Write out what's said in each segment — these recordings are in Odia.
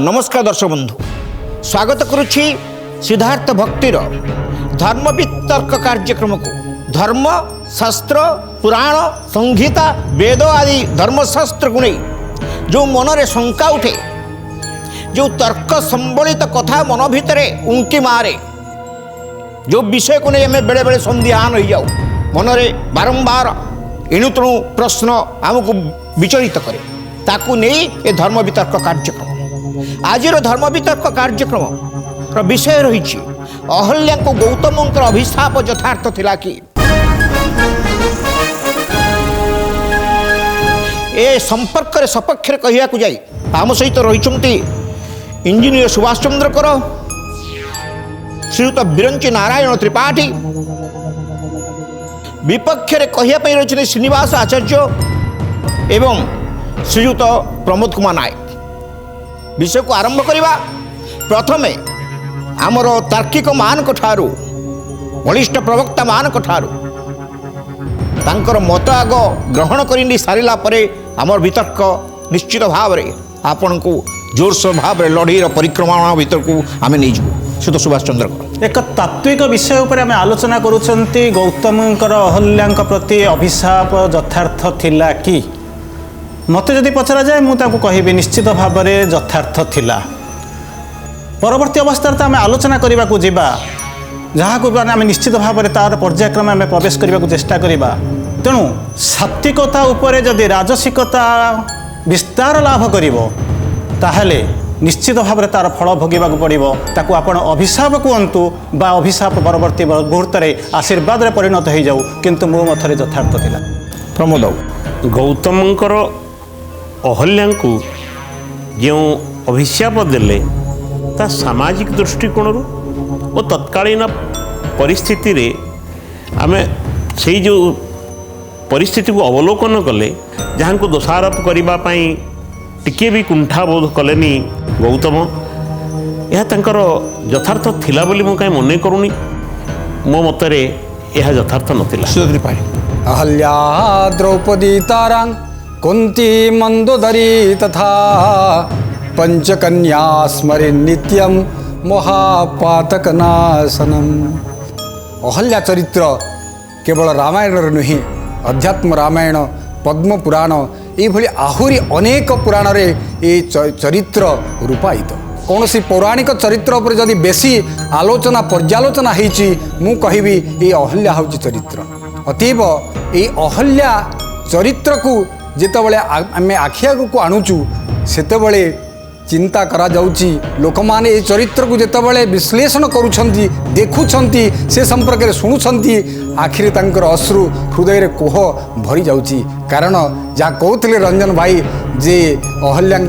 नमस्कार दर्शक बंधु स्वागत करुछि सिद्धार्थ भक्तिर धर्म वितर्क कार्यक्रम को। धर्म शास्त्र पुराण संहिता वेद आदि धर्मशास्त्र को नहीं जो मनरे शंका उठे, जो तर्क संबलित कथा मन भितरे उंकी मारे, जो विषय को नहीं हमें बेले बेले संदिहान हो जाऊ, मनरे बारंबार एणुतणु प्रश्न आमको विचलित करे, ताकू नहीं ए धर्म वितर्क कार्यक्रम। आज धर्म वितर्क कार्यक्रम विषय रही अहल्या को गौतम अभिशाप यथार्थ थिला कि ए संपर्क सपक्ष कहया जाई आम सहित रही इंजीनियर सुभाष चंद्र कर, श्रीयुत बिरंची नारायण त्रिपाठी, विपक्ष कहया रही श्रीनिवास आचार्य एवं श्रीयुत प्रमोद कुमार नायक। विषय को आरंभ करिबा प्रथमे आमर तार्किक मान ठारू बलिष्ठ प्रवक्ता मान ठारू तांकर मत आग ग्रहण करी सारिला परे आमर वितर्क निश्चित भाव रे आपण को जोरसोर भाव रे लड़ीर परिक्रमा भीतर को आमे नहीं जाऊ। श्रीयुत सुभाष चंद्र एक तात्विक विषय उपर आम आलोचना करुछंती गौतमंकर अहल्यां प्रति अभिशाप यथार्थ थिला कि मत जदि पचरा जाए मुझे कहबी निश्चित भाव में यथार्थ थिला। परवर्ती अवस्था आम आलोचना करने को जीवा जहाँ को आम निश्चित भाव में तार पर्यायक्रम आम प्रवेश करने को चेष्टा करवा। तेणु सात्विकता उपरे जदि राजसिकता विस्तार लाभ करिवो ताहले निश्चित भाव में तार फल भोगवा पड़ो। ताकू आपण अभिशाप कहतु बा अभिशाप परवर्ती मुहूर्त आशीर्वाद रे परिणत हो जाऊ, किंतु मो मथरे यथार्थ थिला। प्रमोद गौतमंकर अहल्या को जो अभिशाप देले ता सामाजिक दृष्टिकोण और तत्कालीन परिस्थिति रे आमे से जो परिस्थिति को अवलोकन कले जहाँ को दोषारोप करने टिके भी कुंठाबोध कलेनी गौतम, यह तांकर यथार्थ थिला बोली मु कहीं मने करूनी। मो मतरे यह यथार्थ नथिला। अहल्या द्रौपदी तारां कुंती मंदोदरी तथा पंचकन्या स्मरे नित्यम महापातक नाशनम। अहल्या चरित्र केवल रामायण नुहे, अध्यात्म रामायण पद्म पुराण ये आहुरी अनेक पुराण रे ये चरित्र रूपायित। कौन सी पौराणिक चरित्र पर जदि बेसी आलोचना पर्यालोचना होती मु कहबी ये अहल्या हूँ चरित्र। अतीब ये अहल्या चरित्र को जितेबाला आम आखि आगू आणुचु सेतेबले चिंता करा जाउची, लोक माने ये चरित्र को जितेबाला विश्लेषण करुछंती देखुछंती से संपर्क में शुणुछंती आखिरी तांकर अश्रु हृदय रे कोह भरी जाउची। कारण जहाँ कहते रंजन भाई जे अहल्यां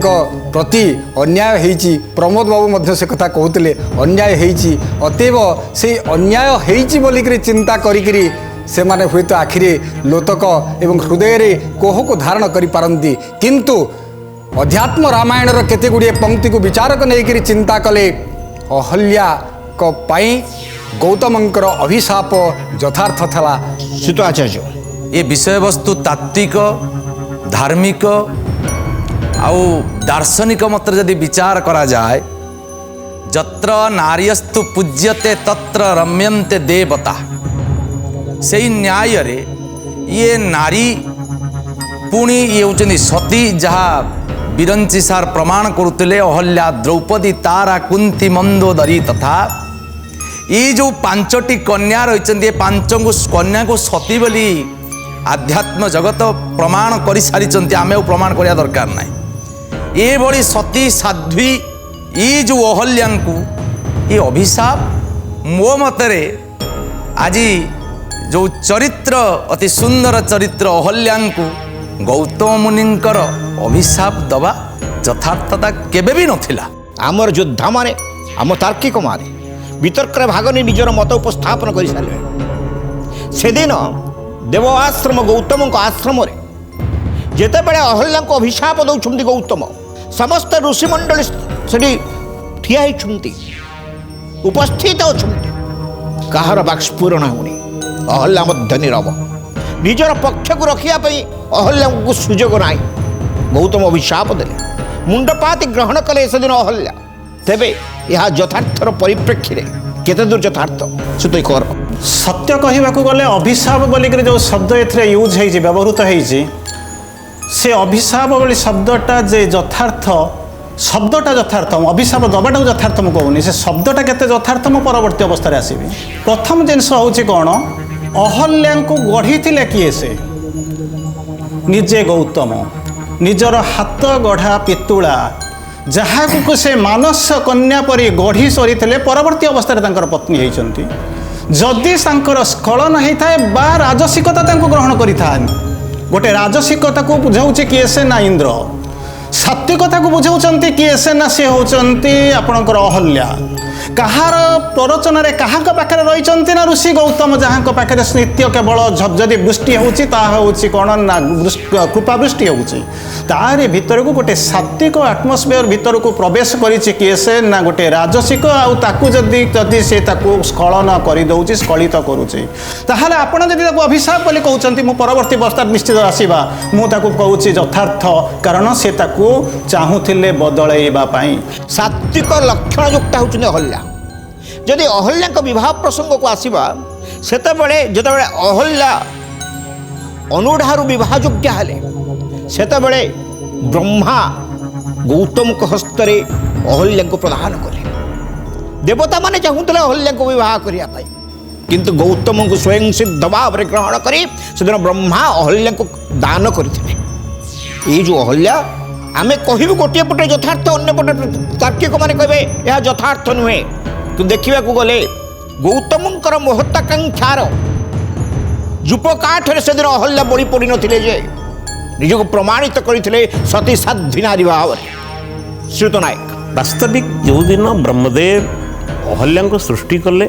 प्रति अन्याय होईची, प्रमोद बाबू मध्य से कथा कहते अन्याय होईची। अतएव से अन्याय होईची बोलिक चिंता करिकरी से माने हुए तो आखिरी लोतक एवं हृदय रे कोह को धारण करि पारंती, किंतु अध्यात्म रामायण रो केते गुड़िए पंक्ति को विचारक नहीं चिंता कले अहल्या को पाई गौतमंकर अभिशाप यथार्थ थला। श्रीयुत आचार्य ये विषय वस्तु तात्विक धार्मिक आउ दार्शनिक मत जदि विचार करा जाए, जत्र नार्यस्तु पूज्यते तत्र रम्यन्ते देवता, से न्याय रे ये नारी पुणी ये होचनी सती जहाँ बिरंची सार प्रमाण करुले अहल्या द्रौपदी तारा कुंती मंदोदरी तथा ये जो पांचटी कन्या रही पांच कन्या को सती बोली आध्यात्म जगत प्रमाण कर सारी आमे प्रमाण करने दरकार ना। ये बड़ी सती साध्वी ये जो अहल्या को ये अभिशाप मो मतरे आज जो चरित्र अति सुंदर चरित्र अहल्या को गौतम मुनिंकर अभिशाप दबा यथार्थता केबे भी नथिला। आमर योद्धा माने आम तार्किक माने वितर्क भाग नहीं निजर मत उपस्थापन कर सारे। से दिन देव आश्रम गौतम आश्रम जिते बड़े अहल्या को अभिशाप दौरान गौतम समस्त ऋषिमंडल से ठिया उपस्थित अच्छा कहार बाक्स्फुरण होनी। अहल्या मध्य नीरव निजर पक्ष को रखापी अहल्या को सुजोग ना गौतम अभिशाप देले ମୁଣ୍ଡପାତି ଗ୍ରହଣ କଲେ ସେଦିନ ଅହଲ୍ୟା। ତେବେ ଏହା ଯଥାର୍ଥର ପରିପ୍ରେକ୍ଷୀରେ କେତେ ଦୂର ଯଥାର୍ଥ ସେ ତ କର। ସତ୍ୟ କହିବାକୁ ଗଲେ ଅଭିଶାପ ବୋଲିକରି ଯେଉଁ ଶବ୍ଦ ଏଥିରେ ୟୁଜ୍ ହେଇଛି, ବ୍ୟବହୃତ ହେଇଛି, ସେ ଅଭିଶାପ ବୋଲି ଶବ୍ଦଟା ଯେ ଯଥାର୍ଥ, ଶବ୍ଦଟା ଯଥାର୍ଥ, ଅଭିଶାପ ଦେବାଟାକୁ ଯଥାର୍ଥ ମୁଁ କହୁନି, ସେ ଶବ୍ଦଟା କେତେ ଯଥାର୍ଥ ମୁଁ ପରବର୍ତ୍ତୀ ଅବସ୍ଥାରେ ଆସିବି। ପ୍ରଥମ ଜିନିଷ ହେଉଛି କ'ଣ, ଅହଲ୍ୟାଙ୍କୁ ଗଢ଼ିଥିଲେ କିଏ? ସେ ନିଜେ ଗୌତମ, ନିଜର ହାତ ଗଢ଼ା ପିତୁଳା ଯାହାକୁ ସେ ମାନସ କନ୍ୟା ପରି ଗଢ଼ି ସରିଥିଲେ, ପରବର୍ତ୍ତୀ ଅବସ୍ଥାରେ ତାଙ୍କର ପତ୍ନୀ ହେଇଛନ୍ତି। ଯଦି ତାଙ୍କର ସ୍ଖଳନ ହେଇଥାଏ ବା ରାଜସିକତା ତାଙ୍କୁ ଗ୍ରହଣ କରିଥାନ୍ତି, ଗୋଟେ ରାଜସିକତାକୁ ବୁଝାଉଛି କିଏ? ସେ ନା ଇନ୍ଦ୍ର। ସାତ୍ଵିକତାକୁ ବୁଝାଉଛନ୍ତି କିଏ? ସେ ନା ସେ ହେଉଛନ୍ତି ଆପଣଙ୍କର ଅହଲ୍ୟା। କାହାର ପ୍ରରୋଚନାରେ କାହାଙ୍କ ପାଖରେ ରହିଛନ୍ତି ନା ଋଷି ଗୌତମ, ଯାହାଙ୍କ ପାଖରେ ନିତ୍ୟ କେବଳ ଯଦି ବୃଷ୍ଟି ହେଉଛି ତାହା ହେଉଛି କ'ଣ ନା କୃପାବୃଷ୍ଟି ହେଉଛି। ତାରି ଭିତରକୁ ଗୋଟେ ସାତ୍ଵିକ ଆଟମସ୍ଫିୟର ଭିତରକୁ ପ୍ରବେଶ କରିଛି କିଏ? ସେ ନା ଗୋଟେ ରାଜସିକ। ଆଉ ତାକୁ ଯଦି ସେ ତାକୁ ସ୍ଖଳନ କରିଦେଉଛି, ସ୍ଖଳିତ କରୁଛି, ତାହେଲେ ଆପଣ ଯଦି ତାକୁ ଅଭିଶାପ ବୋଲି କହୁଛନ୍ତି, ମୁଁ ପରବର୍ତ୍ତୀ ଅବସ୍ଥାରେ ନିଶ୍ଚିତ ଆସିବା, ମୁଁ ତାକୁ କହୁଛି ଯଥାର୍ଥ, କାରଣ ସେ ତାକୁ ଚାହୁଁଥିଲେ ବଦଳେଇବା ପାଇଁ। ସାତ୍ଵିକ ଲକ୍ଷଣ ଯୁକ୍ତ ହେଉଛନ୍ତି ଅହଲ୍ୟା। ଯଦି ଅହଲ୍ୟାଙ୍କ ବିବାହ ପ୍ରସଙ୍ଗକୁ ଆସିବା, ସେତେବେଳେ ଯେତେବେଳେ ଅହଲ୍ୟା ଅନୁଠାରୁ ବିବାହ ଯୋଗ୍ୟ ହେଲେ, ସେତେବେଳେ ବ୍ରହ୍ମା ଗୌତମଙ୍କ ହସ୍ତରେ ଅହଲ୍ୟାଙ୍କୁ ପ୍ରଦାନ କଲେ। ଦେବତାମାନେ ଚାହୁଁଥିଲେ ଅହଲ୍ୟାଙ୍କୁ ବିବାହ କରିବା ପାଇଁ, କିନ୍ତୁ ଗୌତମଙ୍କୁ ସ୍ୱୟଂ ସିଦ୍ଧ ଭାବରେ ଗ୍ରହଣ କରି ସେଦିନ ବ୍ରହ୍ମା ଅହଲ୍ୟାଙ୍କୁ ଦାନ କରିଥିଲେ। ଏଇ ଯେଉଁ ଅହଲ୍ୟା, ଆମେ କହିବୁ ଗୋଟିଏ ପଟେ ଯଥାର୍ଥ, ଅନ୍ୟ ପଟେ ତାର୍କିକମାନେ କହିବେ ଏହା ଯଥାର୍ଥ ନୁହେଁ। କିନ୍ତୁ ଦେଖିବାକୁ ଗଲେ ଗୌତମଙ୍କର ମହତ୍ୱାକାଂକ୍ଷାର ଯୂପକାଠରେ ସେଦିନ ଅହଲ୍ୟା ବଳି ପଡ଼ିନଥିଲେ, ଯେ ନିଜକୁ ପ୍ରମାଣିତ କରିଥିଲେ ସତୀ ସାଧ୍ୱୀ ନାରୀ ଭାବରେ। ଶ୍ରୀୟୁତ ନାୟକ, ବାସ୍ତବିକ ଯେଉଁଦିନ ବ୍ରହ୍ମଦେବ ଅହଲ୍ୟାଙ୍କୁ ସୃଷ୍ଟି କଲେ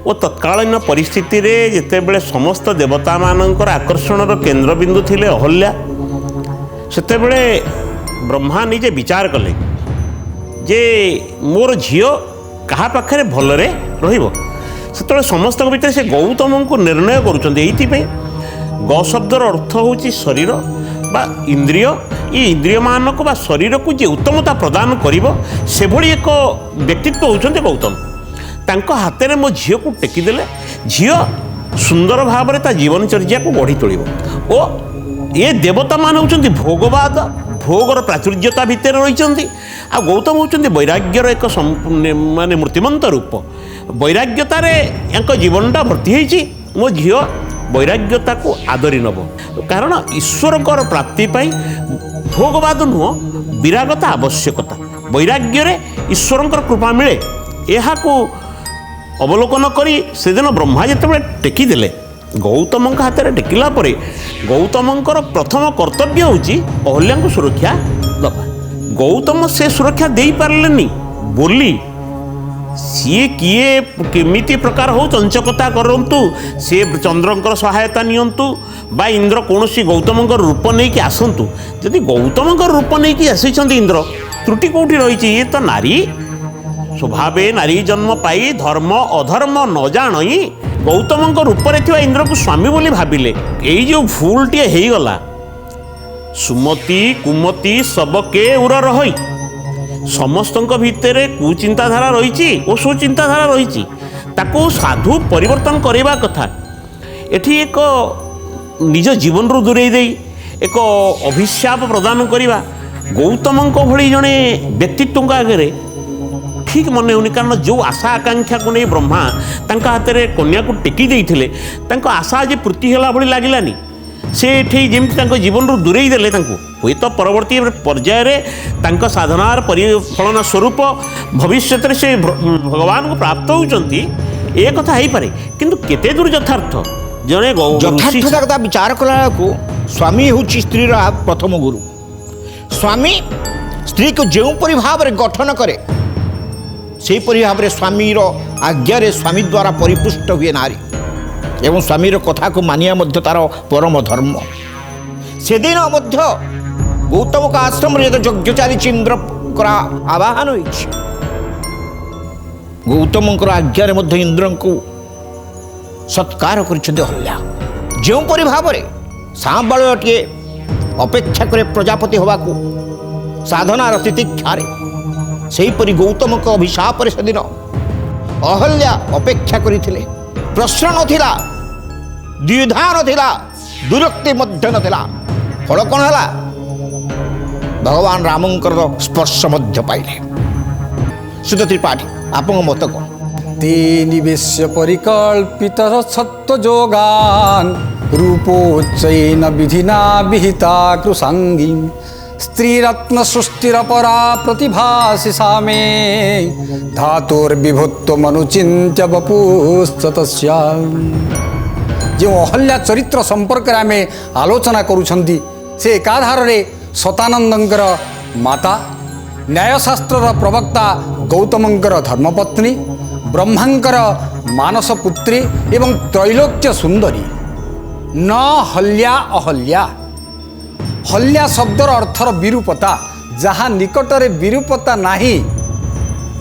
ଓ ତତ୍କାଳୀନ ପରିସ୍ଥିତିରେ ଯେତେବେଳେ ସମସ୍ତ ଦେବତାମାନଙ୍କର ଆକର୍ଷଣର କେନ୍ଦ୍ରବିନ୍ଦୁ ଥିଲେ ଅହଲ୍ୟା, ସେତେବେଳେ ବ୍ରହ୍ମା ନିଜେ ବିଚାର କଲେ ଯେ ମୋର ଝିଅ କାହା ପାଖରେ ଭଲରେ ରହିବ। ସେତେବେଳେ ସମସ୍ତଙ୍କ ଭିତରେ ସେ ଗୌତମଙ୍କୁ ନିର୍ଣ୍ଣୟ କରୁଛନ୍ତି। ଏଇଥିପାଇଁ ଗ ଶବ୍ଦର ଅର୍ଥ ହେଉଛି ଶରୀର ବା ଇନ୍ଦ୍ରିୟ। ଏ ଇନ୍ଦ୍ରିୟମାନଙ୍କୁ ବା ଶରୀରକୁ ଯେ ଉତ୍ତମତା ପ୍ରଦାନ କରିବ, ସେଭଳି ଏକ ବ୍ୟକ୍ତିତ୍ୱ ହେଉଛନ୍ତି ଗୌତମ। ତାଙ୍କ ହାତରେ ମୋ ଝିଅକୁ ଟେକିଦେଲେ, ଝିଅ ସୁନ୍ଦର ଭାବରେ ତା ଜୀବନଚର୍ଯ୍ୟାକୁ ଗଢ଼ି ତୋଳିବ। ଓ ଏ ଦେବତାମାନେ ହେଉଛନ୍ତି ଭୋଗବାଦ, ଭୋଗର ପ୍ରାଚୁର୍ଯ୍ୟତା ଭିତରେ ରହିଛନ୍ତି। ଆଉ ଗୌତମ ହେଉଛନ୍ତି ବୈରାଗ୍ୟର ଏକ ମାନେ ମୂର୍ତ୍ତିମନ୍ତ ରୂପ। ବୈରାଗ୍ୟତାରେ ୟାଙ୍କ ଜୀବନଟା ଭର୍ତ୍ତି ହେଇଛି। ମୋ ଝିଅ ବୈରାଗ୍ୟତାକୁ ଆଦରି ନେବ, କାରଣ ଈଶ୍ୱରଙ୍କର ପ୍ରାପ୍ତି ପାଇଁ ଭୋଗବାଦ ନୁହଁ, ବିରାଗତା ଆବଶ୍ୟକତା। ବୈରାଗ୍ୟରେ ଈଶ୍ୱରଙ୍କର କୃପା ମିଳେ, ଏହାକୁ ଅବଲୋକନ କରି ସେଦିନ ବ୍ରହ୍ମା ଯେତେବେଳେ ଟେକିଦେଲେ, ଗୌତମଙ୍କ ହାତରେ ଟେକିଲା ପରେ ଗୌତମଙ୍କର ପ୍ରଥମ କର୍ତ୍ତବ୍ୟ ହେଉଛି ଅହଲ୍ୟାଙ୍କୁ ସୁରକ୍ଷା ଦେବା। ଗୌତମ ସେ ସୁରକ୍ଷା ଦେଇପାରିଲେନି ବୋଲି ସିଏ କିଏ କେମିତି ପ୍ରକାର ହଉ ଚଞ୍ଚକତା କରନ୍ତୁ, ସେ ଚନ୍ଦ୍ରଙ୍କର ସହାୟତା ନିଅନ୍ତୁ ବା ଇନ୍ଦ୍ର କୌଣସି ଗୌତମଙ୍କର ରୂପ ନେଇକି ଆସନ୍ତୁ, ଯଦି ଗୌତମଙ୍କର ରୂପ ନେଇକି ଆସିଛନ୍ତି ଇନ୍ଦ୍ର, ତ୍ରୁଟି କେଉଁଠି ରହିଛି? ଇଏ ତ ନାରୀ ସ୍ୱଭାବେ ନାରୀ ଜନ୍ମ ପାଇ ଧର୍ମ ଅଧର୍ମ ନ ଜାଣଇ ଗୌତମଙ୍କ ରୂପରେ ଥିବା ଇନ୍ଦ୍ରକୁ ସ୍ୱାମୀ ବୋଲି ଭାବିଲେ। ଏଇ ଯେଉଁ ଭୁଲଟିଏ ହେଇଗଲା, ସୁମତି କୁମତି ସବକେ ଉର ରହଇ, ସମସ୍ତଙ୍କ ଭିତରେ କୁଚିନ୍ତାଧାରା ରହିଛି ଓ ସୁଚିନ୍ତାଧାରା ରହିଛି, ତାକୁ ସାଧୁ ପରିବର୍ତ୍ତନ କରିବା କଥା। ଏଠି ଏକ ନିଜ ଜୀବନରୁ ଦୂରେଇ ଦେଇ ଏକ ଅଭିଶାପ ପ୍ରଦାନ କରିବା ଗୌତମଙ୍କ ଭଳି ଜଣେ ବ୍ୟକ୍ତିତ୍ୱଙ୍କ ଆଗରେ ଠିକ୍ ମନେ ହେଉନି। କାରଣ ଯେଉଁ ଆଶା ଆକାଂକ୍ଷାକୁ ନେଇ ବ୍ରହ୍ମା ତାଙ୍କ ହାତରେ କନ୍ୟାକୁ ଟେକି ଦେଇଥିଲେ, ତାଙ୍କ ଆଶା ଆଜି ପୂର୍ତ୍ତି ହେଲା ଭଳି ଲାଗିଲାନି। ସେ ଏଠି ଯେମିତି ତାଙ୍କ ଜୀବନରୁ ଦୂରେଇ ଦେଲେ ତାଙ୍କୁ, ହୁଏତ ପରବର୍ତ୍ତୀ ପର୍ଯ୍ୟାୟରେ ତାଙ୍କ ସାଧନାର ପରିଫଳନ ସ୍ୱରୂପ ଭବିଷ୍ୟତରେ ସେ ଭଗବାନଙ୍କୁ ପ୍ରାପ୍ତ ହେଉଛନ୍ତି, ଏ କଥା ହେଇପାରେ। କିନ୍ତୁ କେତେ ଦୂର ଯଥାର୍ଥ? ଜଣେ ଯଥାର୍ଥତା କଥା ବିଚାର କଲାବେଳକୁ ସ୍ୱାମୀ ହେଉଛି ସ୍ତ୍ରୀର ପ୍ରଥମ ଗୁରୁ। ସ୍ୱାମୀ ସ୍ତ୍ରୀକୁ ଯେଉଁପରି ଭାବରେ ଗଠନ କରେ, ସେହିପରି ଭାବରେ ସ୍ୱାମୀର ଆଜ୍ଞାରେ ସ୍ୱାମୀ ଦ୍ୱାରା ପରିପୁଷ୍ଟ ହୁଏ ନାରୀ, ଏବଂ ସ୍ୱାମୀର କଥାକୁ ମାନିବା ମଧ୍ୟ ତାର ପରମ ଧର୍ମ। ସେଦିନ ମଧ୍ୟ ଗୌତମଙ୍କ ଆଶ୍ରମରେ ଯେତେ ଯଜ୍ଞ ଚାଲିଛି, ଇନ୍ଦ୍ରଙ୍କର ଆବାହନ ହୋଇଛି, ଗୌତମଙ୍କର ଆଜ୍ଞାରେ ମଧ୍ୟ ଇନ୍ଦ୍ରଙ୍କୁ ସତ୍କାର କରିଛନ୍ତି ଅହଲ୍ୟା। ଯେଉଁପରି ଭାବରେ ସାଁବାଳୁଆଟିଏ ଅପେକ୍ଷା କରେ ପ୍ରଜାପତି ହେବାକୁ, ସାଧନାର ତିତିକ୍ଷାରେ। ସେହିପରି ଗୌତମଙ୍କ ଅଭିଶାପରେ ସେଦିନ ଅହଲ୍ୟା ଅପେକ୍ଷା କରିଥିଲେ। ପ୍ରଶ୍ନ ନଥିଲା, ଦ୍ୱିଧା ନଥିଲା, ଦୁରକ୍ତି ମଧ୍ୟ ନଥିଲା। ଫଳ କ'ଣ ହେଲା? ଭଗବାନ ରାମଙ୍କର ସ୍ପର୍ଶ ମଧ୍ୟ ପାଇଲେ। ସୁଧ ତ୍ରିପାଠୀ, ଆପଣଙ୍କ ମତ କ'ଣ? ते निवेश्य परिकल्पितर सत्त्वयोगान् रूपोच्चैन विधिना विहिता कृशाङ्गी स्त्रीरत्नसृष्टिरपरा प्रतिभासि सा मे धातुर्विभुत्वमनुचिन्त्य वपुश्च तस्यां। जो अहल्या चरित्र संपर्क में आम आलोचना करुछंती से एकाधारे सतानंदंकर माता, न्यायशास्त्रर प्रवक्ता गौतमंकर धर्मपत्नी, ब्रह्मांकर मानस पुत्री एवं त्रैलोक्य सुंदरी। न हल्या अहल्या, हल्या शब्दर अर्थर विरूपता, जहाँ निकटरे विरूपता नाही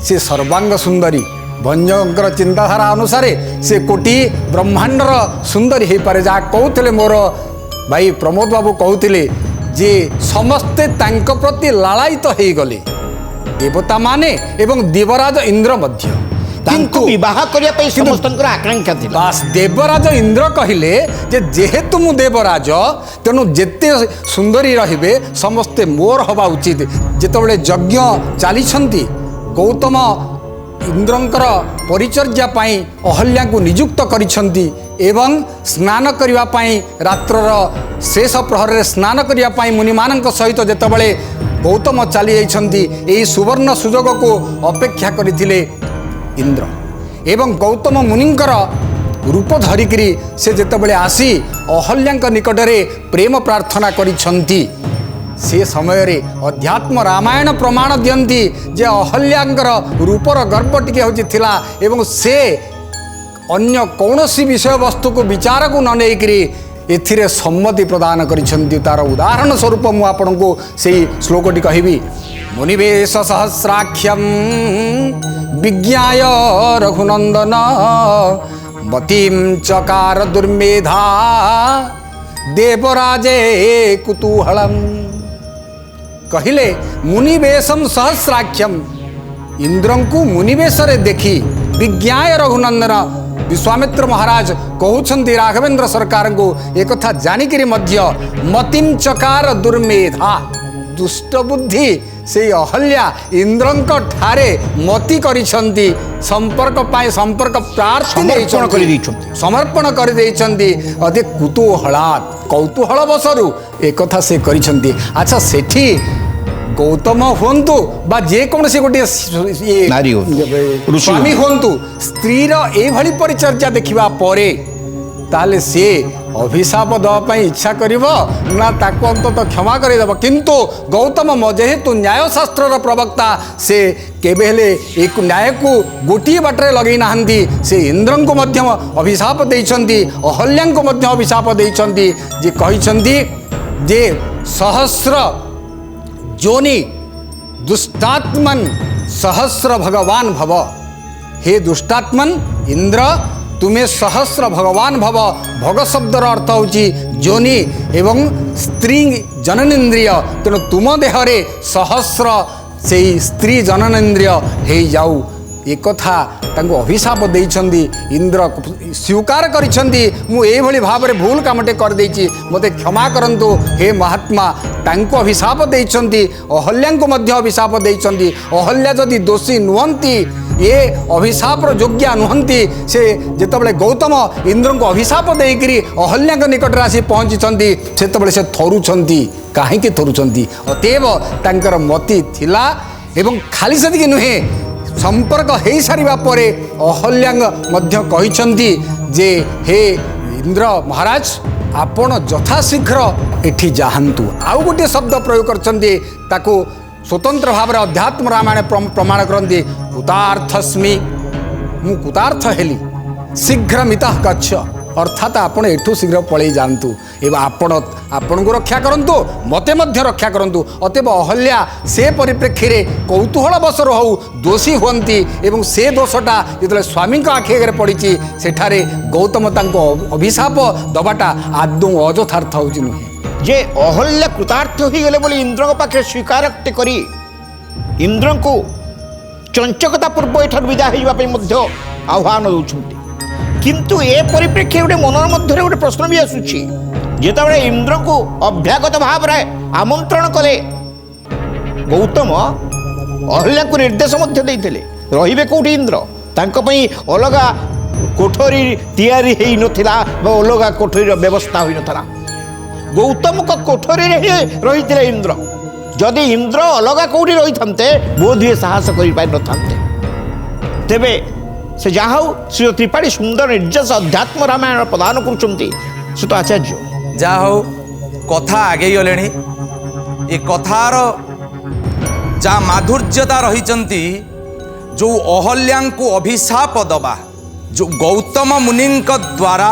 से सर्वांग सुंदरी। भंजकर चिंताधारा अनुसार से कोटी ब्रह्मांडर सुंदरी हो पारे। जहाँ कहते मोर भाई प्रमोद बाबू कहते जे समस्ते तांक प्रति लालायित हो गले, देवता माने एवं देवराज इंद्र मध्य। ତାଙ୍କୁ ବିବାହ କରିବା ପାଇଁ ସମସ୍ତଙ୍କର ଆକାଂକ୍ଷା ଥିଲା। ବାସ୍ ଦେବରାଜ ଇନ୍ଦ୍ର କହିଲେ ଯେ ଯେହେତୁ ମୁଁ ଦେବରାଜ ତେଣୁ ଯେତେ ସୁନ୍ଦରୀ ରହିବେ ସମସ୍ତେ ମୋର ହେବା ଉଚିତ। ଯେତେବେଳେ ଯଜ୍ଞ ଚାଲିଛନ୍ତି ଗୌତମ ଇନ୍ଦ୍ରଙ୍କର ପରିଚର୍ଯ୍ୟା ପାଇଁ ଅହଲ୍ୟାଙ୍କୁ ନିଯୁକ୍ତ କରିଛନ୍ତି ଏବଂ ସ୍ନାନ କରିବା ପାଇଁ ରାତ୍ରର ଶେଷ ପ୍ରହରରେ ସ୍ନାନ କରିବା ପାଇଁ ମୁନିମାନଙ୍କ ସହିତ ଯେତେବେଳେ ଗୌତମ ଚାଲି ଯାଇଛନ୍ତି ଏହି ସୁବର୍ଣ୍ଣ ସୁଯୋଗକୁ ଅପେକ୍ଷା କରିଥିଲେ इंद्र एवं गौतम मुनिंकर रूप धरिकी से जितेबाला आसी अहल्या निकटरे प्रेम प्रार्थना करिछंती से समय रे अध्यात्म रामायण प्रमाण दियंती जे अहल्यांकर रूपर गर्व टिके होची थिला एवं से अन्य कौनसी विषय वस्तु को विचार को न नेकरी एथिरे सम्मति प्रदान करिछंती। तार उदाहरण स्वरूप मु आपनको सेही श्लोकटी कहिबी। मुनिवेश सहस्राख्यम विज्ञाय रघुनंदन मतिम चकार दुर्मेधा देवराजे कुतूहलम। कहिले मुनिवेशम सहस्राख्यम, इंद्रंकु मुनिवेश रे देखी विज्ञाय रघुनंदन विश्वामित्र महाराज कहउछंती राघवेंद्र सरकार को एक कथा जानिकरी मध्य मतिम चकार दुर्मेधा, दुष्ट बुद्धि से अहल्या इंद्रंक ठारे मति करिछंती संपर्क पाए संपर्क प्रार्थना समर्पण कर देइछंती अदे कुतूहलात कौतूहल बसरु एक कथा से करिछंती। अच्छा सेठी गौतम हुंतु बा जे कौन से गोटे स्वामी हुंतु स्त्रीर एभली परिचर्या देखिबा परे ताले से अभिशाप दवाई इच्छा करिवो ना ताको अंतत क्षमा करेदेव। किंतु गौतम जेहेतु न्यायशास्त्र प्रवक्ता से केबे हेले एक न्याय को गोटे बाटरे लगे नाहंती से इंद्र को मध्यम अभिशाप देइछंती अहल्या को मध्य अभिशाप देइछंती जे कहिछंती जे सहस्र जोनि दुष्टात्मन सहस्र भगवान भव। हे दुष्टात्मन इंद्र तुम्हें सहस्र भगवान भव। भग शब्दर अर्थ होची जोनि एवं स्त्री जननेन्द्रिय, तेणु तुम देहरे सहस्र से स्त्री जननेन्द्रिय हे जाऊ। एक कथा तांको अभिशाप देइछंदी इंद्र स्वीकार करिछंदी मु एभली भाबरे भूल कामटे कर देइछि मते क्षमा करंतु हे महात्मा। तांको अभिशाप देइछंदी अहल्यां मध्य अभिशाप देइछंदी। अहल्या जदि दोषी नुहंती ये अभिशाप योग्य नुहंती से जितेबाला गौतम इंद्र को अभिशाप देकरी अहल्या निकट आसी पहुँची सेतबले से थरुछंती कहीं थरुछंती अतएव तांकर मति थिला एवं खाली सेतिक नुहे संपर्क हो सारिबा परे अहल्या मध्य कहिछंती जे हे इंद्र महाराज आपण यथाशीघ्र एठी जाहंतु। आउ गोटे शब्द प्रयोग करछंती ताको स्वतंत्र भाव में अध्यात्म रामायण प्रमाण करती कुतार्थस्मि मु कुतार्थ हेली शीघ्र मिता गच्छ अर्थात आपण एठू शीघ्र पलि जातु एवं आपण को रक्षा करंतु मते मध्य रक्षा करंतु। अतएव अहल्या से परिप्रेक्षी रे कौतूहल बसर हो दोषी हुंती एवं से दोषटा जो स्वामी आखि आगे पड़ी सेठारे गौतम तांको अभिशाप दबाटा आदौ अयथार्थ हो नुहे। ଯେ ଅହଲ୍ୟା କୃତାର୍ଥ ହୋଇଗଲେ ବୋଲି ଇନ୍ଦ୍ରଙ୍କ ପାଖରେ ସ୍ୱୀକାରୋକ୍ତି କରି ଇନ୍ଦ୍ରଙ୍କୁ ଚଞ୍ଚକତା ପୂର୍ବ ଏଠାରୁ ବିଦା ହେବା ପାଇଁ ମଧ୍ୟ ଆହ୍ୱାନ ଦେଉଛନ୍ତି। କିନ୍ତୁ ଏ ପରିପ୍ରେକ୍ଷୀରେ ଗୋଟେ ମନର ମଧ୍ୟରେ ଗୋଟେ ପ୍ରଶ୍ନ ବି ଆସୁଛି, ଯେତେବେଳେ ଇନ୍ଦ୍ରଙ୍କୁ ଅଭ୍ୟାଗତ ଭାବରେ ଆମନ୍ତ୍ରଣ କଲେ ଗୌତମ ଅହଲ୍ୟାଙ୍କୁ ନିର୍ଦ୍ଦେଶ ମଧ୍ୟ ଦେଇଥିଲେ ରହିବେ କେଉଁଠି ଇନ୍ଦ୍ର, ତାଙ୍କ ପାଇଁ ଅଲଗା କୋଠରୀ ତିଆରି ହେଇନଥିଲା ବା ଅଲଗା କୋଠରୀର ବ୍ୟବସ୍ଥା ହୋଇନଥିଲା। ଗୌତମଙ୍କ କୋଠରୀରେ ହିଁ ରହିଥିଲେ ଇନ୍ଦ୍ର। ଯଦି ଇନ୍ଦ୍ର ଅଲଗା କେଉଁଠି ରହିଥାନ୍ତେ ବୋଧହୁଏ ସାହସ କରିପାରିନଥାନ୍ତେ। ତେବେ ସେ ଯାହା ହଉ ଶ୍ରୀ ତ୍ରିପାଠୀ ସୁନ୍ଦର ନିର୍ଦ୍ଦେଶ ଅଧ୍ୟାତ୍ମ ରାମାୟଣ ପ୍ରଦାନ କରୁଛନ୍ତି। ସେ ତ ଆଚାର୍ଯ୍ୟ ଯାହା ହଉ କଥା ଆଗେଇ ଗଲେଣି। ଏ କଥାର ଯାହା ମାଧୁର୍ଯ୍ୟତା ରହିଛନ୍ତି, ଯେଉଁ ଅହଲ୍ୟାଙ୍କୁ ଅଭିଶାପ ଦେବା, ଯେଉଁ ଗୌତମ ମୁନିଙ୍କ ଦ୍ୱାରା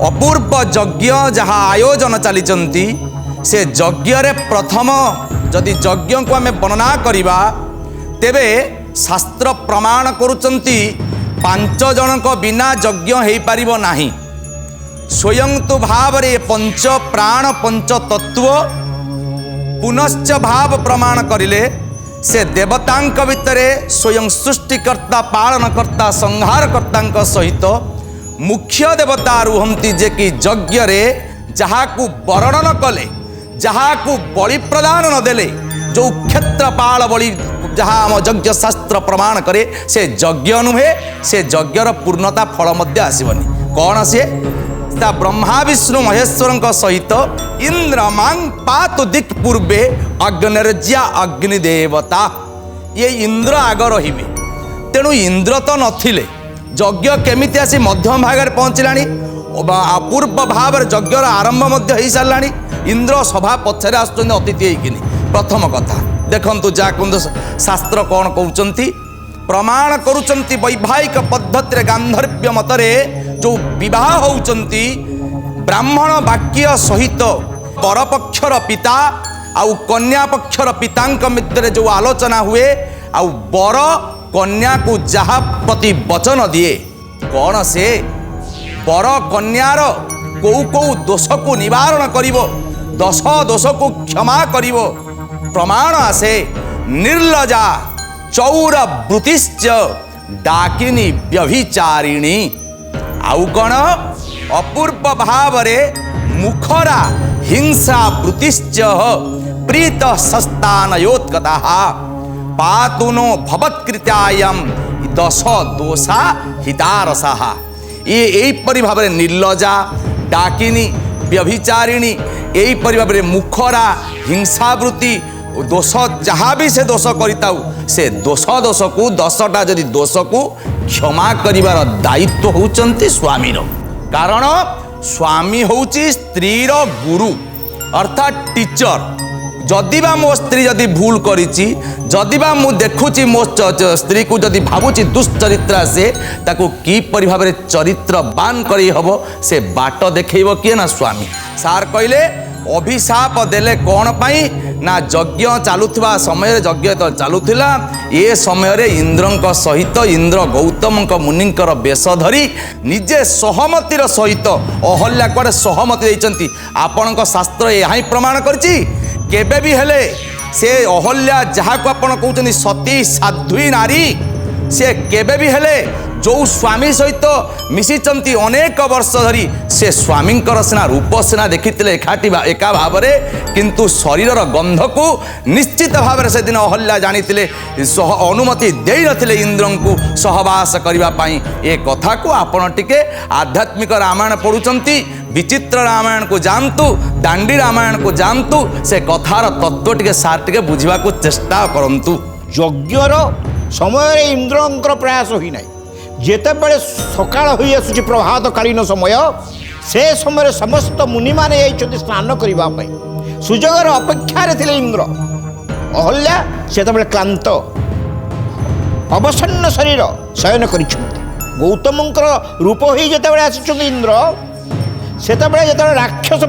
ଅପୂର୍ବ ଯଜ୍ଞ ଯାହା ଆୟୋଜନ ଚାଲିଛନ୍ତି, ସେ ଯଜ୍ଞରେ ପ୍ରଥମ ଯଦି ଯଜ୍ଞକୁ ଆମେ ବର୍ଣ୍ଣନା କରିବା ତେବେ ଶାସ୍ତ୍ର ପ୍ରମାଣ କରୁଛନ୍ତି 5 ଜଣଙ୍କ ବିନା ଯଜ୍ଞ ହେଇପାରିବ ନାହିଁ। ସ୍ୱୟଂ ତୁ ଭାବରେ ପଞ୍ଚ ପ୍ରାଣ ପଞ୍ଚ ତତ୍ତ୍ୱ ପୁନଶ୍ଚ ଭାବ ପ୍ରମାଣ କରିଲେ ସେ ଦେବତାଙ୍କ ଭିତରେ ସ୍ୱୟଂ ସୃଷ୍ଟିକର୍ତ୍ତା ପାଳନକର୍ତ୍ତା ସଂହାରକର୍ତ୍ତାଙ୍କ ସହିତ ମୁଖ୍ୟ ଦେବତା ରୁହନ୍ତି, ଯେ କି ଯଜ୍ଞରେ ଯାହାକୁ ବର୍ଣ୍ଣନ କଲେ, ଯାହାକୁ ବଳି ପ୍ରଦାନ ନଦେଲେ, ଯେଉଁ କ୍ଷେତ୍ରପାଳ ବଳି ଯାହା ଆମ ଯଜ୍ଞ ଶାସ୍ତ୍ର ପ୍ରମାଣ କରେ, ସେ ଯଜ୍ଞ ନୁହେଁ, ସେ ଯଜ୍ଞର ପୂର୍ଣ୍ଣତା ଫଳ ମଧ୍ୟ ଆସିବନି। କ'ଣ ସିଏ? ତା ବ୍ରହ୍ମା ବିଷ୍ଣୁ ମହେଶ୍ୱରଙ୍କ ସହିତ ଇନ୍ଦ୍ର ମାଂ ପାତୁ ଦିକ୍ ପୂର୍ବେ ଅଗ୍ନିର୍ଜ୍ୟା ଅଗ୍ନି ଦେବତା, ଇଏ ଇନ୍ଦ୍ର ଆଗ ରହିବେ। ତେଣୁ ଇନ୍ଦ୍ର ତ ନଥିଲେ, ଯଜ୍ଞ କେମିତି ଆସି ମଧ୍ୟମ ଭାଗରେ ପହଞ୍ଚିଲାଣି, ଅପୂର୍ବ ଭାବରେ ଯଜ୍ଞର ଆରମ୍ଭ ମଧ୍ୟ ହେଇସାରିଲାଣି। ଇନ୍ଦ୍ର ସଭା ପଛରେ ଆସୁଛନ୍ତି ଅତିଥି ହେଇକିନି। ପ୍ରଥମ କଥା ଦେଖନ୍ତୁ, ଯାହା କୁହନ୍ତୁ ଶାସ୍ତ୍ର କ'ଣ କହୁଛନ୍ତି, ପ୍ରମାଣ କରୁଛନ୍ତି ବୈବାହିକ ପଦ୍ଧତିରେ ଗାନ୍ଧର୍ବ୍ୟ ମତରେ ଯେଉଁ ବିବାହ ହେଉଛନ୍ତି ବ୍ରାହ୍ମଣ ବାକ୍ୟ ସହିତ ବରପକ୍ଷର ପିତା ଆଉ କନ୍ୟା ପକ୍ଷର ପିତାଙ୍କ ମଧ୍ୟରେ ଯେଉଁ ଆଲୋଚନା ହୁଏ, ଆଉ ବର କନ୍ୟାକୁ ଯାହା ପ୍ରତି ବଚନ ଦିଏ, କ'ଣ ସେ ବର କନ୍ୟାର କେଉଁ କେଉଁ ଦୋଷକୁ ନିବାରଣ କରିବ, 10 ଦୋଷକୁ କ୍ଷମା କରିବ, ପ୍ରମାଣ ଆସେ। ନିର୍ଲଜା ଚୌର ବୃତିଶ୍ଚ ଡାକିନୀ ବ୍ୟଭିଚାରିଣୀ, ଆଉ କ'ଣ ଅପୂର୍ବ ଭାବରେ ମୁଖରା ହିଂସା ବୃତିଶ୍ଚ ପ୍ରୀତ ସସ୍ତାନୟୋତ୍କତା ପାତୁନୋ ଭବତ୍କୃତ୍ୟାୟମ୍ 10 ଦୋଷା ହିତାରସା। ଏହିପରି ଭାବରେ ନିର୍ଲଜା, ଡାକିନୀ, ବ୍ୟଭିଚାରିଣୀ, ଏହିପରି ଭାବରେ ମୁଖରା, ହିଂସାବୃତ୍ତି, ଦୋଷ ଯାହା ବି ସେ ଦୋଷ କରିଥାଉ, ସେ ଦୋଷକୁ 10ଟା ଯଦି ଦୋଷକୁ କ୍ଷମା କରିବାର ଦାୟିତ୍ୱ ହେଉଛନ୍ତି ସ୍ୱାମୀର। କାରଣ ସ୍ୱାମୀ ହେଉଛି ସ୍ତ୍ରୀର ଗୁରୁ ଅର୍ଥାତ୍ ଟିଚର। ଯଦିବା ମୋ ସ୍ତ୍ରୀ ଯଦି ଭୁଲ କରିଛି, ଯଦିବା ମୁଁ ଦେଖୁଛି ମୋ ସ୍ତ୍ରୀକୁ ଯଦି ଭାବୁଛି ଦୁଶ୍ଚରିତ୍ର ଆସେ, ତାକୁ କିପରି ଭାବରେ ଚରିତ୍ରବାନ କରି ହେବ ସେ ବାଟ ଦେଖେଇବ କିଏ? ନା ସ୍ୱାମୀ। ସାର୍ କହିଲେ ଅଭିଶାପ ଦେଲେ କ'ଣ ପାଇଁ? ନା ଯଜ୍ଞ ଚାଲୁଥିବା ସମୟରେ, ଯଜ୍ଞ ତ ଚାଲୁଥିଲା, ଏ ସମୟରେ ଇନ୍ଦ୍ରଙ୍କ ସହିତ ଇନ୍ଦ୍ର ଗୌତମଙ୍କ ମୁନିଙ୍କର ବେଶ ଧରି ନିଜେ ସହମତିର ସହିତ ଅହଲ୍ୟା କୁଆଡ଼େ ସହମତି ଦେଇଛନ୍ତି। ଆପଣଙ୍କ ଶାସ୍ତ୍ର ଏହା ହିଁ ପ୍ରମାଣ କରିଛି। କେବେ ବି ହେଲେ ସେ ଅହଲ୍ୟା ଯାହାକୁ ଆପଣ କହୁଛନ୍ତି ସତୀ ସାଧ୍ୱୀ ନାରୀ, ସେ କେବେ ବି ହେଲେ ଯେଉଁ ସ୍ୱାମୀ ସହିତ ମିଶିଛନ୍ତି ଅନେକ ବର୍ଷ ଧରି, ସେ ସ୍ୱାମୀଙ୍କର ସିନା ରୂପ ସିନା ଦେଖିଥିଲେ ଏକା ଭାବରେ, କିନ୍ତୁ ଶରୀରର ଗନ୍ଧକୁ ନିଶ୍ଚିତ ଭାବରେ ସେଦିନ ଅହଲ୍ୟା ଜାଣିଥିଲେ, ଅନୁମତି ଦେଇନଥିଲେ ଇନ୍ଦ୍ରଙ୍କୁ ସହବାସ କରିବା ପାଇଁ। ଏ କଥାକୁ ଆପଣ ଟିକେ ଆଧ୍ୟାତ୍ମିକ ରାମାୟଣ ପଢ଼ୁଛନ୍ତି, ବିଚିତ୍ର ରାମାୟଣକୁ ଯାଆନ୍ତୁ, ଦାଣ୍ଡି ରାମାୟଣକୁ ଯାଆନ୍ତୁ, ସେ କଥାର ତତ୍ତ୍ୱ ଟିକେ ସାର୍ ଟିକେ ବୁଝିବାକୁ ଚେଷ୍ଟା କରନ୍ତୁ। ଯଜ୍ଞର ସମୟରେ ଇନ୍ଦ୍ରଙ୍କର ପ୍ରୟାସ ହୋଇନାହିଁ। ଯେତେବେଳେ ସକାଳ ହୋଇ ଆସୁଛି ପ୍ରଭାତକାଳୀନ ସମୟ, ସେ ସମୟରେ ସମସ୍ତ ମୁନିମାନେ ଯାଇଛନ୍ତି ସ୍ନାନ କରିବା ପାଇଁ। ସୁଯୋଗର ଅପେକ୍ଷାରେ ଥିଲେ ଇନ୍ଦ୍ର। ଅହଲ୍ୟା ସେତେବେଳେ କ୍ଳାନ୍ତ ଅବସନ୍ନ ଶରୀର ଶୟନ କରିଛନ୍ତି। ଗୌତମଙ୍କର ରୂପ ହୋଇ ଯେତେବେଳେ ଆସିଛନ୍ତି ଇନ୍ଦ୍ର, ସେତେବେଳେ ଯେତେବେଳେ ରାକ୍ଷସ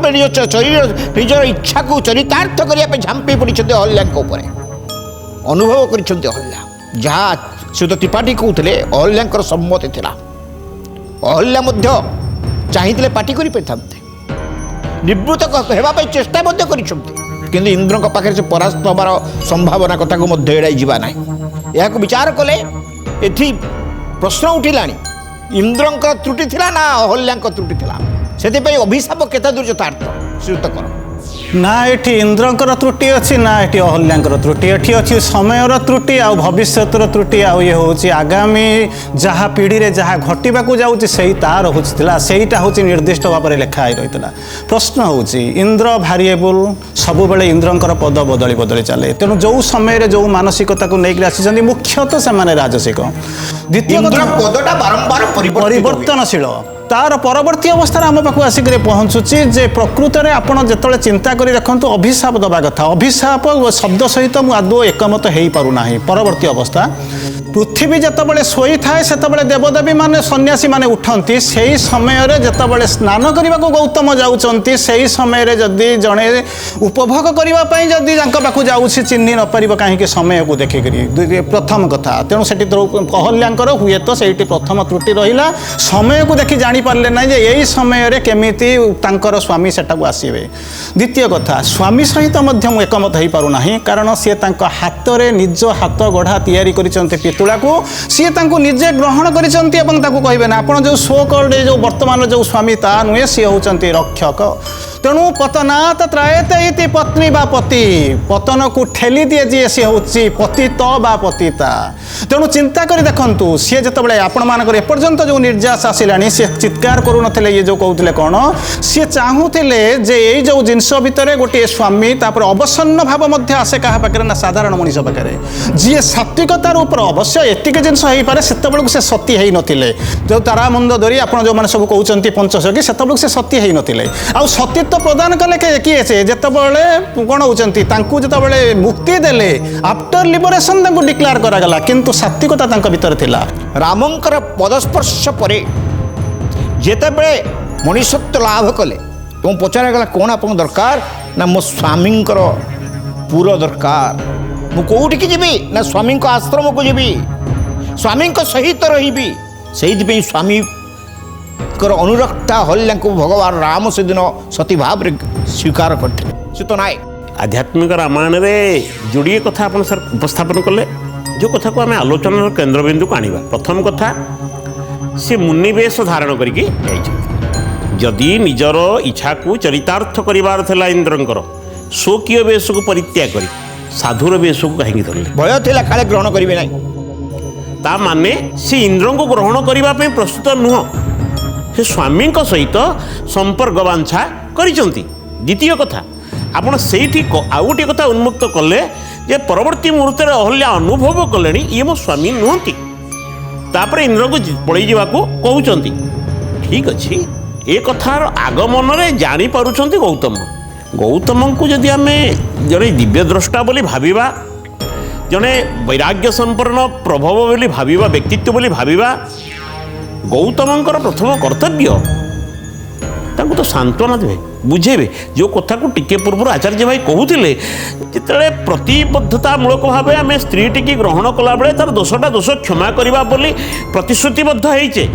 ନିଜର ଇଚ୍ଛାକୁ ଚରିତାର୍ଥ କରିବା ପାଇଁ ଝାମ୍ପି ପଡ଼ିଛନ୍ତି ଅହଲ୍ୟାଙ୍କ ଉପରେ, ଅନୁଭବ କରିଛନ୍ତି ଅହଲ୍ୟା। ଯାହା ସେ ତ ତ୍ରିପାଠୀ କହୁଥିଲେ ଅହଲ୍ୟାଙ୍କର ସମ୍ମତି ଥିଲା। ଅହଲ୍ୟା ମଧ୍ୟ ଚାହିଁଥିଲେ ପାଟି କରିପାରିଥାନ୍ତେ, ନିବୃତ୍ତ ହେବା ପାଇଁ ଚେଷ୍ଟା ମଧ୍ୟ କରିଛନ୍ତି, କିନ୍ତୁ ଇନ୍ଦ୍ରଙ୍କ ପାଖରେ ସେ ପରାସ୍ତ ହେବାର ସମ୍ଭାବନା କଥାକୁ ମଧ୍ୟ ଏଡ଼ାଇ ଯିବା ନାହିଁ। ଏହାକୁ ବିଚାର କଲେ ଏଠି ପ୍ରଶ୍ନ ଉଠିଲାଣି, ଇନ୍ଦ୍ରଙ୍କ ତ୍ରୁଟି ଥିଲା ନା ଅହଲ୍ୟାଙ୍କ ତ୍ରୁଟି ଥିଲା? ସେଥିପାଇଁ ଅଭିଶାପ କେତେ ଦୂର ଯଥାର୍ଥ ଶ୍ରୀଯୁକ୍ତ କର? ନା ଏଠି ଇନ୍ଦ୍ରଙ୍କର ତ୍ରୁଟି ଅଛି ନା ଏଠି ଅହଲ୍ୟାଙ୍କର ତ୍ରୁଟି, ଏଠି ଅଛି ସମୟର ତ୍ରୁଟି ଆଉ ଭବିଷ୍ୟତର ତ୍ରୁଟି। ଆଉ ଇଏ ହେଉଛି ଆଗାମୀ ଯାହା ପିଢ଼ିରେ ଯାହା ଘଟିବାକୁ ଯାଉଛି ସେଇ ତା ରହୁଥିଲା, ସେଇଟା ହେଉଛି ନିର୍ଦ୍ଦିଷ୍ଟ ଭାବରେ ଲେଖା ହେଇ ରହିଥିଲା। ପ୍ରଶ୍ନ ହେଉଛି ଇନ୍ଦ୍ର ଭାରିଏବୁଲ, ସବୁବେଳେ ଇନ୍ଦ୍ରଙ୍କର ପଦ ବଦଳି ବଦଳି ଚାଲେ। ତେଣୁ ଯେଉଁ ସମୟରେ ଯେଉଁ ମାନସିକତାକୁ ନେଇକି ଆସିଛନ୍ତି ମୁଖ୍ୟତଃ ସେମାନେ ରାଜସିକ। ଦ୍ୱିତୀୟ କଥା, ପଦଟା ବାରମ୍ବାର ପରିବର୍ତ୍ତନଶୀଳ। ତାର ପରବର୍ତ୍ତୀ ଅବସ୍ଥାରେ ଆମ ପାଖକୁ ଆସିକରି ପହଞ୍ଚୁଛି ଯେ ପ୍ରକୃତରେ ଆପଣ ଯେତେବେଳେ ଚିନ୍ତା କରି ଦେଖନ୍ତୁ ଅଭିଶାପ ଦେବା କଥା, ଅଭିଶାପ ଶବ୍ଦ ସହିତ ମୁଁ ଆଦୌ ଏକମତ ହେଇପାରୁନାହିଁ। ପରବର୍ତ୍ତୀ ଅବସ୍ଥା, ପୃଥିବୀ ଯେତେବେଳେ ଶୋଇଥାଏ ସେତେବେଳେ ଦେବଦେବୀ ମାନେ ସନ୍ନ୍ୟାସୀ ମାନେ ଉଠନ୍ତି, ସେହି ସମୟରେ ଯେତେବେଳେ ସ୍ନାନ କରିବାକୁ ଗୌତମ ଯାଉଛନ୍ତି ସେହି ସମୟରେ ଯଦି ଜଣେ ଉପଭୋଗ କରିବା ପାଇଁ ଯଦି ତାଙ୍କ ପାଖକୁ ଯାଉଛି ଚିହ୍ନି ନପାରିବ କାହିଁକି ସମୟକୁ ଦେଖିକରି, ପ୍ରଥମ କଥା। ତେଣୁ ସେଠି ଅହଲ୍ୟାଙ୍କର ହୁଏତ ସେଇଠି ପ୍ରଥମ ତ୍ରୁଟି ରହିଲା, ସମୟକୁ ଦେଖି ଜାଣିପାରିଲେ ନାହିଁ ଯେ ଏଇ ସମୟରେ କେମିତି ତାଙ୍କର ସ୍ୱାମୀ ସେଟାକୁ ଆସିବେ। ଦ୍ୱିତୀୟ କଥା, ସ୍ୱାମୀ ସହିତ ମଧ୍ୟ ମୁଁ ଏକମତ ହେଇପାରୁନାହିଁ, କାରଣ ସିଏ ତାଙ୍କ ହାତରେ ନିଜ ହାତ ଗଢ଼ା ତିଆରି କରିଛନ୍ତି ପିତୁଳାକୁ, ସିଏ ତାଙ୍କୁ ନିଜେ ଗ୍ରହଣ କରିଛନ୍ତି ଏବଂ ତାକୁ କହିବେ ନା ଆପଣ ଯେଉଁ ସୋ କଲ୍ଡ ଯେଉଁ ବର୍ତ୍ତମାନର ଯେଉଁ ସ୍ୱାମୀ ତା ନୁହେଁ, ସିଏ ହେଉଛନ୍ତି ରକ୍ଷକ। ତେଣୁ ପତନାତ ତ୍ରାୟତେ ଇତି ପତ୍ନୀ ବା ପତି, ପତନକୁ ଠେଲି ଦିଏ ଯିଏ ସିଏ ହେଉଛି ପତିତ ବା ପତିତା। ତେଣୁ ଚିନ୍ତା କରି ଦେଖନ୍ତୁ, ସିଏ ଯେତେବେଳେ ଆପଣମାନଙ୍କର ଏପର୍ଯ୍ୟନ୍ତ ଯେଉଁ ନିର୍ଯାସ ଆସିଲାଣି ସିଏ ଚିତ୍କାର କରୁନଥିଲେ, ଇଏ ଯେଉଁ କହୁଥିଲେ କ'ଣ, ସିଏ ଚାହୁଁଥିଲେ ଯେ ଏଇ ଯେଉଁ ଜିନିଷ ଭିତରେ ଗୋଟିଏ ସ୍ୱାମୀ, ତାପରେ ଅବସନ୍ନ ଭାବ ମଧ୍ୟ ଆସେ କାହା ପାଖରେ ନା ସାଧାରଣ ମଣିଷ ପାଖରେ, ଯିଏ ସାତ୍ବିକତାର ଉପରେ ଅବଶ୍ୟ ଏତିକି ଜିନିଷ ହେଇପାରେ, ସେତେବେଳକୁ ସେ ସତୀ ହେଇନଥିଲେ। ଯେଉଁ ତାରାମୁଣ୍ଡ ଧରି ଆପଣ ଯେଉଁମାନେ ସବୁ କହୁଛନ୍ତି ପଞ୍ଚସଖୀ, ସେତେବେଳକୁ ସେ ସତୀ ହେଇନଥିଲେ। ଆଉ ସତୀତ୍ୱ ପ୍ରଦାନ କଲେ କିଏ ସେ, ଯେତେବେଳେ କ'ଣ ହେଉଛନ୍ତି ତାଙ୍କୁ ଯେତେବେଳେ ମୁକ୍ତି ଦେଲେ ଆଫ୍ଟର ଲିବରେସନ୍ ତାଙ୍କୁ ଡିକ୍ଲେୟାର କରାଗଲା, କିନ୍ତୁ ସାତ୍ବିକତା ତାଙ୍କ ଭିତରେ ଥିଲା। ରାମଙ୍କର ପଦସ୍ପର୍ଶ ପରେ ଯେତେବେଳେ ମଣିଷତ୍ୱ ଲାଭ କଲେ ଏବଂ ପଚରାଗଲା କ'ଣ ଆପଣଙ୍କ ଦରକାର, ନା ମୋ ସ୍ୱାମୀଙ୍କର ପୁର ଦରକାର। ମୁଁ କେଉଁଠିକି ଯିବି ନା ସ୍ୱାମୀଙ୍କ ଆଶ୍ରମକୁ ଯିବି, ସ୍ୱାମୀଙ୍କ ସହିତ ରହିବି। ସେଇଥିପାଇଁ ସ୍ୱାମୀଙ୍କର ଅନୁରକ୍ତା ଅହଲ୍ୟାଙ୍କୁ ଭଗବାନ ରାମ ସେଦିନ ସତୀ ଭାବରେ ସ୍ୱୀକାର କରିଥିଲେ। ସେ ତ ନାଇଁ ଆଧ୍ୟାତ୍ମିକ ରାମାୟଣରେ ଯୋଡ଼ିଏ କଥା ଆପଣ ସାର୍ ଉପସ୍ଥାପନ କଲେ, ଯେଉଁ କଥାକୁ ଆମେ ଆଲୋଚନାର କେନ୍ଦ୍ରବିନ୍ଦୁକୁ ଆଣିବା। ପ୍ରଥମ କଥା, ସେ ମୁନିବେଶ ଧାରଣ କରିକି ଯାଇଛନ୍ତି। ଯଦି ନିଜର ଇଚ୍ଛାକୁ ଚରିତାର୍ଥ କରିବାର ଥିଲା ଇନ୍ଦ୍ରଙ୍କର, ସ୍ୱକୀୟ ବେଶକୁ ପରିତ୍ୟାଗ କରି ସାଧୁର ବେଶକୁ କାହିଁକି ଧରିଲେ? ଭୟ ଥିଲା କାଳେ ଗ୍ରହଣ କରିବେ ନାହିଁ। ତା ମାନେ ସେ ଇନ୍ଦ୍ରଙ୍କୁ ଗ୍ରହଣ କରିବା ପାଇଁ ପ୍ରସ୍ତୁତ ନୁହଁ, ସେ ସ୍ୱାମୀଙ୍କ ସହିତ ସମ୍ପର୍କ ବାଞ୍ଛା କରିଛନ୍ତି। ଦ୍ୱିତୀୟ କଥା, ଆପଣ ସେଇଠି ଆଉ ଗୋଟିଏ କଥା ଉନ୍ମୁକ୍ତ କଲେ ଯେ ପରବର୍ତ୍ତୀ ମୁହୂର୍ତ୍ତରେ ଅହଲ୍ୟା ଅନୁଭବ କଲେଣି ଇଏ ମୋ ସ୍ୱାମୀ ନୁହନ୍ତି, ତାପରେ ଇନ୍ଦ୍ରଙ୍କୁ ପଳେଇ ଯିବାକୁ କହୁଛନ୍ତି। ଠିକ୍ ଅଛି, ଏ କଥାର ଆଗମନରେ ଜାଣିପାରୁଛନ୍ତି ଗୌତମ। ଗୌତମଙ୍କୁ ଯଦି ଆମେ ଜଣେ ଦିବ୍ୟଦ୍ରଷ୍ଟା ବୋଲି ଭାବିବା, ଜଣେ ବୈରାଗ୍ୟ ସମ୍ପନ୍ନ ପ୍ରଭବ ବୋଲି ଭାବିବା, ବ୍ୟକ୍ତିତ୍ୱ ବୋଲି ଭାବିବା, ଗୌତମଙ୍କର ପ୍ରଥମ କର୍ତ୍ତବ୍ୟ ତାଙ୍କୁ ତ ସାନ୍ତ୍ୱନା ଦେବେ, ବୁଝେଇବେ। ଯେଉଁ କଥାକୁ ଟିକେ ପୂର୍ବରୁ ଆଚାର୍ଯ୍ୟ ଭାଇ କହୁଥିଲେ, ଯେତେବେଳେ ପ୍ରତିବଦ୍ଧତାମୂଳକ ଭାବେ ଆମେ ସ୍ତ୍ରୀଟିକି ଗ୍ରହଣ କଲାବେଳେ ତାର ଦୋଷଟା ଦୋଷ କ୍ଷମା କରିବା ବୋଲି ପ୍ରତିଶ୍ରୁତିବଦ୍ଧ ହେଇଛେ,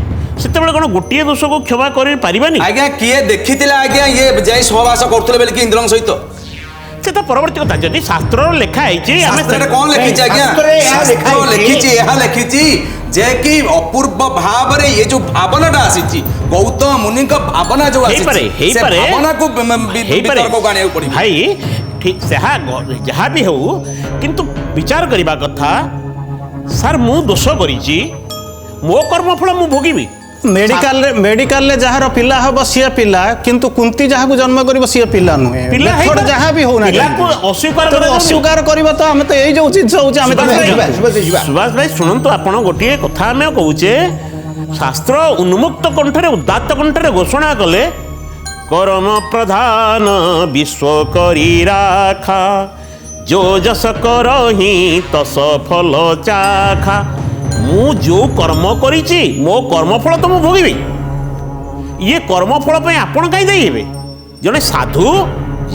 ସେତେବେଳେ କ'ଣ ଗୋଟିଏ ଦୋଷକୁ କ୍ଷମା କରିପାରିବାନି? ଆଜ୍ଞା କିଏ ଦେଖିଥିଲା ଆଜ୍ଞା ଇଏ ଯାଇ ସହବାସ କରୁଥିଲେ ବୋଲି ଇନ୍ଦ୍ରଙ୍କ ସହିତ? ସେଟା ପରବର୍ତ୍ତୀ କଥା। ଯଦି ଶାସ୍ତ୍ରରେ ଲେଖା ହେଇଛି, ଆମେ ଶାସ୍ତ୍ରରେ କ'ଣ ଲେଖିଛି ଆଜ୍ଞା? ଶାସ୍ତ୍ର ଲେଖିଛି, ଏହା ଲେଖିଛି ଯେ କି ଅପୂର୍ବ ଭାବରେ ଏ ଯୋଉ ଭାବନାଟା ଆସିଛି, ଗୌତମ ମୁନିଙ୍କ ଭାବନା ଯୋଉ ଆସିଛି, ସେ ଭାବନାକୁ ବିତର୍କକୁ ଆଣିବାକୁ ପଡ଼ିବ। ଭାଇ ଠିକ୍ ଯାହା ବି ହେଉ, କିନ୍ତୁ ବିଚାର କରିବା କଥା, ସାର୍ ମୁଁ ଦୋଷ କରିଛି, ମୋ କର୍ମଫଳ ମୁଁ ଭୋଗିବି। ମେଡିକାଲରେ ଯାହାର ପିଲା ହବ ସିଏ ପିଲା, କିନ୍ତୁ କୁନ୍ତି ଯାହାକୁ ଜନ୍ମ କରିବ ସିଏ ପିଲା ନୁହେଁ। ଯାହା ବି ହଉନା ଅସ୍ୱୀକାର କରିବା ତ ଆମେ ତ ଏଇ ଯୋଉ ଜିନିଷ ହଉଛି ଆମେ ସୁଭାଷ ଭାଇ ଶୁଣନ୍ତୁ, ଆପଣ ଗୋଟିଏ କଥା ଆମେ କହୁଛେ, ଶାସ୍ତ୍ର ଉନ୍ମୁକ୍ତ କଣ୍ଠରେ ଉଦାତ୍ତ କଣ୍ଠରେ ଘୋଷଣା କଲେ, କର୍ମ ପ୍ରଧାନ ବିଶ୍ୱ କରି ରାଖା, ଯୋ ଯଶ କରହି ତସ ଫଲ ଚାଖା। ମୁଁ ଯେଉଁ କର୍ମ କରିଛି ମୋ କର୍ମଫଳ ତ ମୁଁ ଭୋଗିବି। ଇଏ କର୍ମଫଳ ପାଇଁ ଆପଣ କାହିଁ ଦାୟୀ ହେବେ? ଜଣେ ସାଧୁ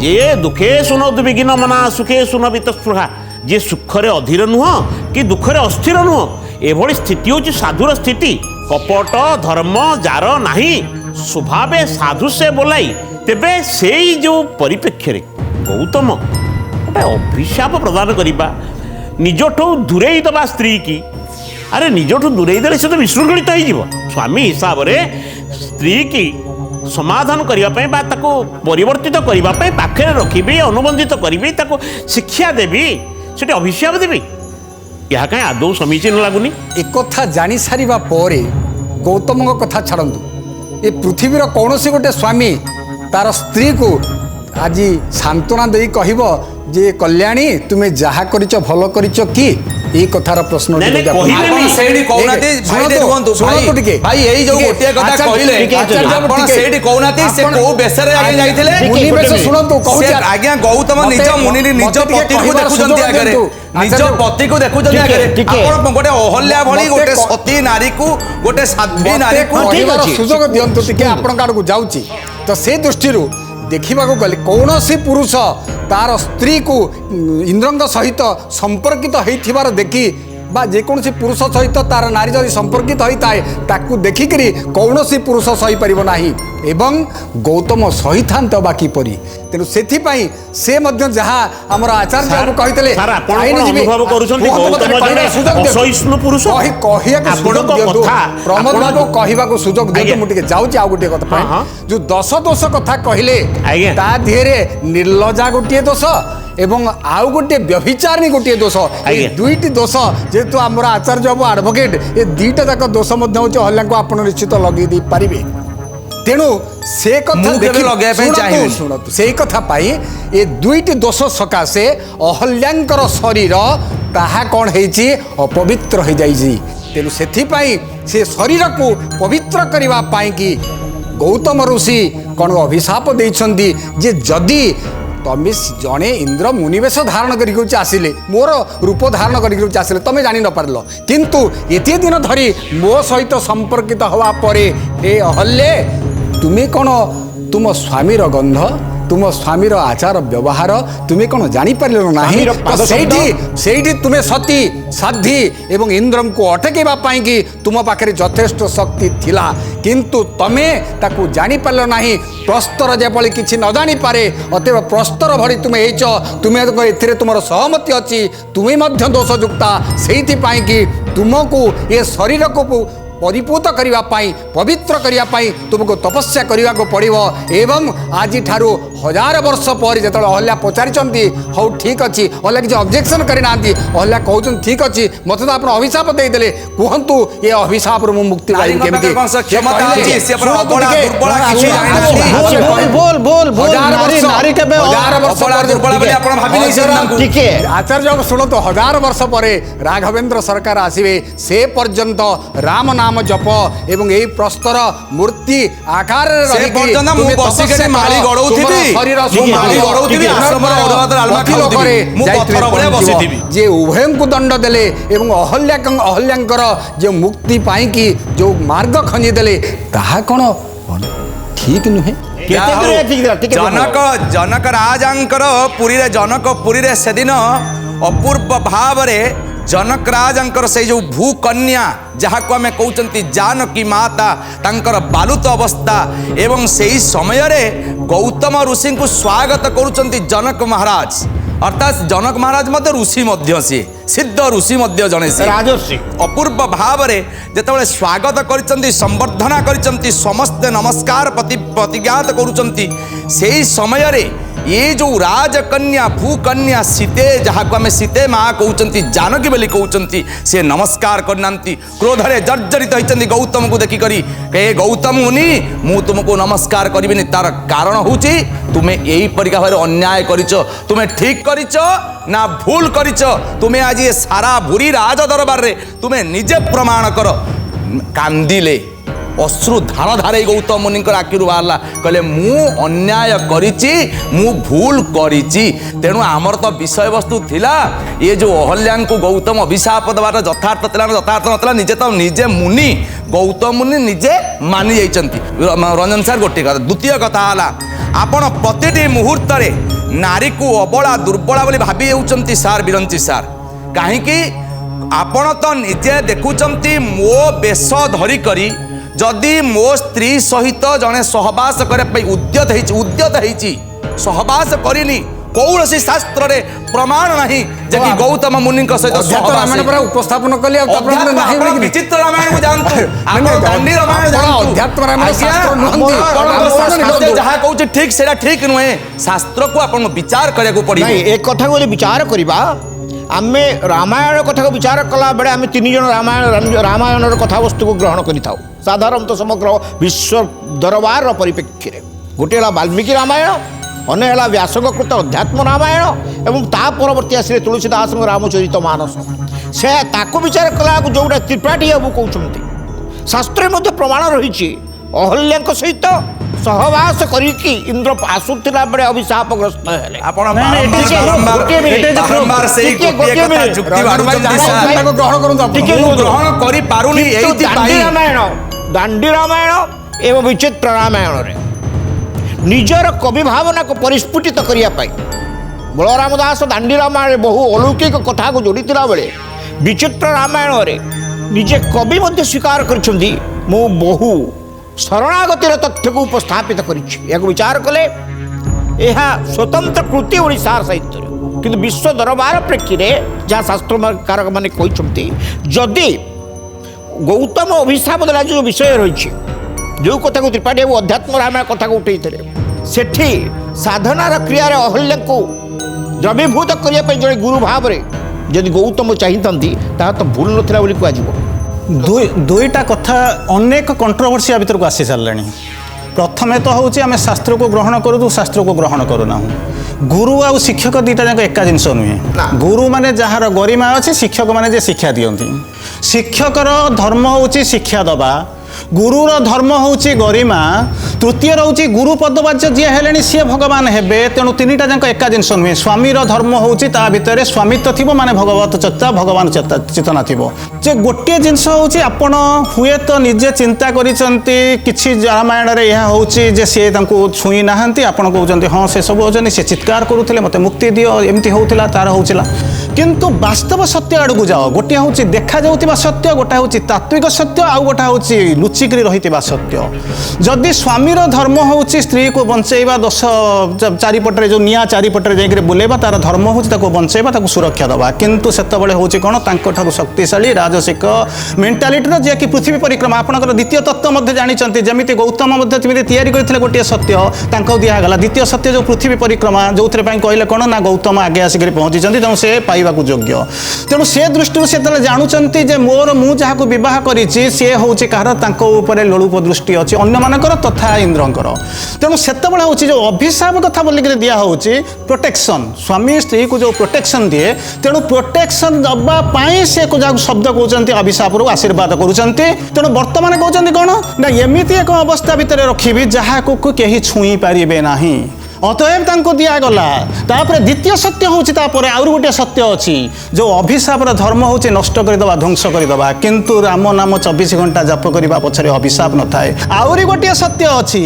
ଯିଏ ଦୁଃଖେ ଶୁଣୋତୁ ବିଘ୍ନ ମନା ସୁଖେ ଶୁଣବିତ ସ୍ପୃହା, ଯିଏ ସୁଖରେ ଅଧୀର ନୁହଁ କି ଦୁଃଖରେ ଅସ୍ଥିର ନୁହଁ, ଏଭଳି ସ୍ଥିତି ହେଉଛି ସାଧୁର ସ୍ଥିତି। କପଟ ଧର୍ମ ଯାର ନାହିଁ, ସ୍ୱଭାବେ ସାଧୁ ସେ ବୋଲାଇ ତେବେ ସେଇ ଯେଉଁ ପରିପ୍ରେକ୍ଷୀରେ ଗୌତମ ଗୋଟେ ଅଭିଶାପ ପ୍ରଦାନ କରିବା, ନିଜଠୁ ଦୂରେଇ ଦେବା ସ୍ତ୍ରୀ କି, ଆରେ ନିଜଠୁ ଦୂରେଇ ଦେଲେ ସେ ତ ବିଶୃଙ୍ଖଳିତ ହେଇଯିବ। ସ୍ୱାମୀ ହିସାବରେ ସ୍ତ୍ରୀ କି ସମାଧାନ କରିବା ପାଇଁ ବା ତାକୁ ପରିବର୍ତ୍ତିତ କରିବା ପାଇଁ ପାଖରେ ରଖିବି, ଅନୁବନ୍ଧିତ କରିବି, ତାକୁ ଶିକ୍ଷା ଦେବି, ସେଠି ଅଭିଶାପ ଦେବି, ଏହା କାହିଁ ଆଦୌ ସମୀଚୀନ ଲାଗୁନି। একথা জানি সারিবা পরে গৌতমଙ୍କ কথা ছাড়ন্তু, এ পৃথিবীর কৌশি গোটে স্বামী তার স্ত্রীকে আজি সান্ত্বনা দেই কহিব যে কল্যাণী তুমি যাহা করিছ ভাল করিছ কি, এই কথার প্রশ্ন ନାଇଁ, ନାଇଁ, କହିବେନି। ଆପଣ ସେଇଠି କହୁନାହାନ୍ତି ଭାଇ ଦେଖନ୍ତୁ ଭାଇ ଏଇ ଯୋଉ ଗୋଟିଏ କଥା କହିଲେ ଆପଣ ସେଇଠି କହୁନାହାନ୍ତି ସେ କୋଉ ବେଶରେ ଆଜ୍ଞା ଯାଇଥିଲେ ମୁନିବେଶ ଶୁଣନ୍ତୁ କହୁଛି ସେ ଆଜ୍ଞା ଗୌତମ ନିଜ ମୁନି ନିଜ ପତିକୁ ଦେଖୁଛନ୍ତି ଆଗରେ, ନିଜ ପତିକୁ ଦେଖୁଛନ୍ତି ଆଗରେ, ଆପଣ ଗୋଟେ ଅହଲ୍ୟା ଭଳି ଗୋଟେ ସତୀ ନାରୀକୁ ଗୋଟେ ସାଧ୍ୱୀ ନାରୀକୁ କହିବାର ସୁଯୋଗ ଦିଅନ୍ତୁ ଟିକେ ଆପଣଙ୍କ ଆଡ଼କୁ ଯାଉଛି। ତ ସେ ଦୃଷ୍ଟିରୁ ଦେଖିବାକୁ ଗଲେ କୌଣସି ପୁରୁଷ ତାର ସ୍ତ୍ରୀକୁ ଇନ୍ଦ୍ରଙ୍କ ସହିତ ସମ୍ପର୍କିତ ହେଇଥିବାର ଦେଖି বা যেকୌଣସି ପୁରୁଷ ସହିତ ତାର ନାରୀ ଯଦି ସମ୍ପର୍କିତ ହୋଇଥାଏ ତାକୁ ଦେଖିକରି କୌଣସି ପୁରୁଷ ସହିପାରିବ ନାହିଁ ଏବଂ ଗୌତମ ସହିଥାନ୍ତ ବା କିପରି। ତେଣୁ ସେଥିପାଇଁ ସେ ମଧ୍ୟ ଯାହା ଆମର ଆଚାର୍ଯ୍ୟ କହିଥିଲେ ପ୍ରମୋଦ ବାବୁ କହିବାକୁ ସୁଯୋଗ ଦିଅନ୍ତୁ, ମୁଁ ଟିକେ ଯାଉଛି ଆଉ ଗୋଟିଏ କଥା ପାଇଁ। ଯୋଉ 10 ଦୋଷ କଥା କହିଲେ ତା ଦେହରେ ନିର୍ଲଜା ଗୋଟିଏ ଦୋଷ এবং আউ গোটে ব্যভিচারিণী গোটিয়ে দোষ, এই দুইটি দোষ যেহেতু আমরা আচার্য বাবু আডভোকেট, এ দুইটা যাক দোষ মধ্যে হচ্ছে অহল্যাঙ্কু আপনার নিশ্চিত লগাই দিয়ে পারিবে। তেণু সে কথা শুণতু সেই কথা পাই এ দুইটি দোষ সকাশে অহল্যাঙ্কর শরীর তাহা কণ হয়েছি অপবিত্র হয়ে যাইছি। তেণু সেথিপাই সে শরীরকু পবিত্র করিবা পাই কি গৌতম ঋষি কণ অভিশাপ ଦେଇଛନ୍ତି যে যদি তুমি জনে ইন্দ্র মুনিবেশ ধারণ করি আসলে মোর রূপ ধারণ করি আসলে তুমি জানি নপারল, কিন্তু এতে দিন ধরি মো সহিত সম্পর্কিত হওয়া পরে হে অহল্যে তুমি কোন তুম স্বামীর গন্ধ তুম স্বামীর আচার ব্যবহার তুমি কোন জানিপারিল না, সেইটি সেইটি তুমি সতী সাধ্বী এবং ইন্দ্রଙ୍କୁ অটকাইবা পাই কি তুম পাখে যথেষ্ট শক্তি থিলা, কিন্তু তুমি তাকে জানিপারিল না। প্রস্তর যেপরি কিছু ন জানিপারে অতএব প্রস্তর ভরি তুমি হয়েছ, তুমি এতে তোমার সহমতি অছি, তুমি মধ্য দোষযুক্তা, সেইপাই কি তুমকু এ শরীরকু পরিপূত করা পবিত্র করা তুমକୁ তপস্যা করা পড়ব। এবং আজি ঠারু 1000 বর্ষ পরে যেত অহল্যা পচারিছন্তি হও ঠিক আছে, অহল্যা কিছু অবজেকশন করে না, অহল্যা কৌন ঠিক আছে মতো তো আপনার অভিশাপ দিয়ে কুহতু এ অভিশাপর মু মুক্তি পাইবি কেমিতি। আচার্য শুণতু 1000 বর্ষ পরে রাঘবেন্দ্র সরকার আসবে, সে পর্যন্ত রাম নাম জপ এবং এই প্রস্তর মূর্তি আকারে যে উভয়ଙ୍କୁ দণ্ড দেলে এবং অহল্যাঙ্কর যে মুক্তি পাইকি যে মার্গ খঞ্জি দেলে তাহা কোন ঠিক নুহে। জনক রাজাঙ্কর পুরীরে জনকপুরীরে সেদিন অপূর্ব ভাবে जनक राजांकर से जो भूकन्या जहाँ को आम कहते जानकी माता तांकर बालुत अवस्था एवं से ही समय रे गौतम ऋषि को स्वागत करुचंती जनक महाराज, अर्थात जनक महाराज मध्य ऋषि मध्य सी सिद्ध ऋषि मध्य जने राजर्षि अपूर्व भाव रे जेतेबेले स्वागत करिसंती संवर्धना करिसंती समस्त नमस्कार प्रतिज्ञात करुचंती सेही समय रे ये जो राजकन्या भूकन्या सीते जहाँ को आम सीते माँ कहते जानकी बोली कहते से नमस्कार करनांती क्रोधरे जर्जरित होती गौतम को देखिक हे गौतम मुनि मु तुमको नमस्कार करिबिनी तार कारण होची तुम्हें यही परिका भाव अन्याय करिच, तुम्हें ठीक करिच ना भूल करिच, तुम्हें आज ये सारा भूरी राज दरबार रे तुम्हें निजे प्रमाण कर। कांदिले अश्रु धार धारे गौतम मुनि आखिर बाहर कहले मु अन्याय करिची मु भूल करिची। तेणु आमर तो विषय वस्तु थिला ये जो अहल्या को गौतम अभिशाप देवार यथार्थ थिला यथार्थ नथिला निजे तो निजे मुनि गौतम मुनि निजे मानि जाइछंती। रंजन सार गोटे कथा द्वितीय कथा हला आपण प्रतिटी मुहूर्त रे नारी को अबला दुर्बला बोली भाबी जाउछंती सार बिरंची सार कहीं आपण तो निजे देखुचंती मो बेश धरी करी जदि मो स्त्री सहित जड़े सहवास करने उद्यत ହେଇଛି सहवास करनी कौनसी शास्त्र रे प्रमाण नहीं जे कि गौतम मुनि सहित अध्यात्म रामायण पर उपस्थापन कले विचित्र रामायण को जानतु आपण दांडी रामायण जानतु अध्यात्म रामायण शास्त्र नुहंती जहाँ कहूँ ठीक सेटा ठीक नुहे शास्त्र को आपण विचार करने को पड़े नहीं एक कथा को विचार करवा आम रामायण कथा को विचार कला बेले आम तीन जन रामायण कथा वस्तु को ग्रहण करिथाउ साधारणतः समग्र विश्व दरबार परिप्रेक्षी गोटे है वाल्मीकि रामायण अन्य है व्यासकृत अध्यात्म रामायण एवं ता परवर्ती आसिले तुलसीदास रामचरित मानस से ताको विचार कला जोटा त्रिपाठी बाबू कहते शास्त्र मध्य प्रमाण रही अहल्या सहित सहवास करिकी इंद्र आसुला बेले अभिशापग्रस्त हेले दांडी रामायण एवं विचित्र रामायण रे निजर कवि भावना को परिस्फुटित करने बलराम दास दांडी रामायण बहु अलौकिक कथा को जोड़ी बेले विचित्र रामायण रे निजे कवि मध्य स्वीकार कर बहु शरणागतिर तथ्य को उपस्थापित कर विचार कले यह स्वतंत्र कृति ओडिशा साहित्य किंतु विश्व दरबार प्रेक्षी जहाँ शास्त्रकार मैंने कहते जदि गौतम अभिशाप देला जो विषय रही जो कथा को त्रिपाठी अध्यात्म रामायण कथा को उठे सेठी साधनार क्रिया अहल्या को द्रवीभूत करने जड़े गुरु भाव में जदि गौतम चाहती तो भूल नाला बोली कह दुईटा कथा अनेक कंट्रोवर्सी भीतर को आसी सारे प्रथमे तो हूँ आम शास्त्र को ग्रहण करूँ शास्त्र को ग्रहण करूना गुरु आ शिक्षक दुईटा जाक एका जिनस नुहे गुरु माने जार गरिमा अच्छे शिक्षक माने शिक्षा दियंती शिक्षकर धर्म हूँ शिक्षा दबा गुरुर धर्म हूँ गरिमा तृतीय रोचे गुरु पदवाच्य जी है सी भगवान हेबे तेणु तीन टाक एका जिनस नुहे स्वामीर धर्म हूँ भितर स्वामित्व थी माने भगवत चेता भगवान चेतना थी जे गोटे जिनस हूँ आपण हुए तो निजे चिंता कि रामायण यह हूँ जे सी छुई ना आपड़ कहते हाँ से सब होती सी चित्कार करुले मत मुक्ति दियो एमती होता तार होता किंतु वास्तव सत्य आड़ को जाओ गोटे हूँ देखा जाऊा सत्य गोटे हूँ तात्विक सत्य आउ गोटे हूँ लुचिकी रही सत्य जदि स्वामीर धर्म हूँ स्त्री को बंचेवा दश चारिपटे जो निआ चारिपटे जाकर बुलेवा तार धर्म हूँ बंचेवा सुरक्षा दवा किंतु सेतबले हूँ कौन तांको शक्तिशाली राजसिक मेंटालिटीर जे कि पृथ्वी परिक्रमा आपंकर द्वितीय तत्व जानते जमी गौतम तैयारी करते गोटे सत्य दिगला द्वितीय सत्य जो पृथ्वी परिक्रमा जो कहले कौन ना गौतम आगे आसिक पहुंची तेणु से पाइबाकू योग्य तेणु से दृष्टि से जानते जे मोर मु जहाँ बह कर सी हूँ कहार लोलुप दृष्टि अच्छी अन्य मानकर तथा इंद्रंकर तेणु से हूँ जो अभिशाप कथा बोलिक दिया हूँ प्रोटेक्शन स्वामी स्त्री को जो प्रोटेक्शन दिए तेणु प्रोटेक्शन दवाई से शब्द कहते अभिशाप रू आशीर्वाद करुँच तेणु बर्तमान कहते कौन ना एमती एक अवस्था भितर रखी जहाँ को कहीं छुई पारे ना अतएव तांको दिगला तापर द्वितीय सत्य हूँ आउर गोटे सत्य अच्छी जो अभिशापर धर्म हूँ नष्ट करदे ध्वंस करदे किंतु राम नाम 24 घंटा जप करने पछरे अभिशाप न थाए आउरी गोटे सत्य अच्छी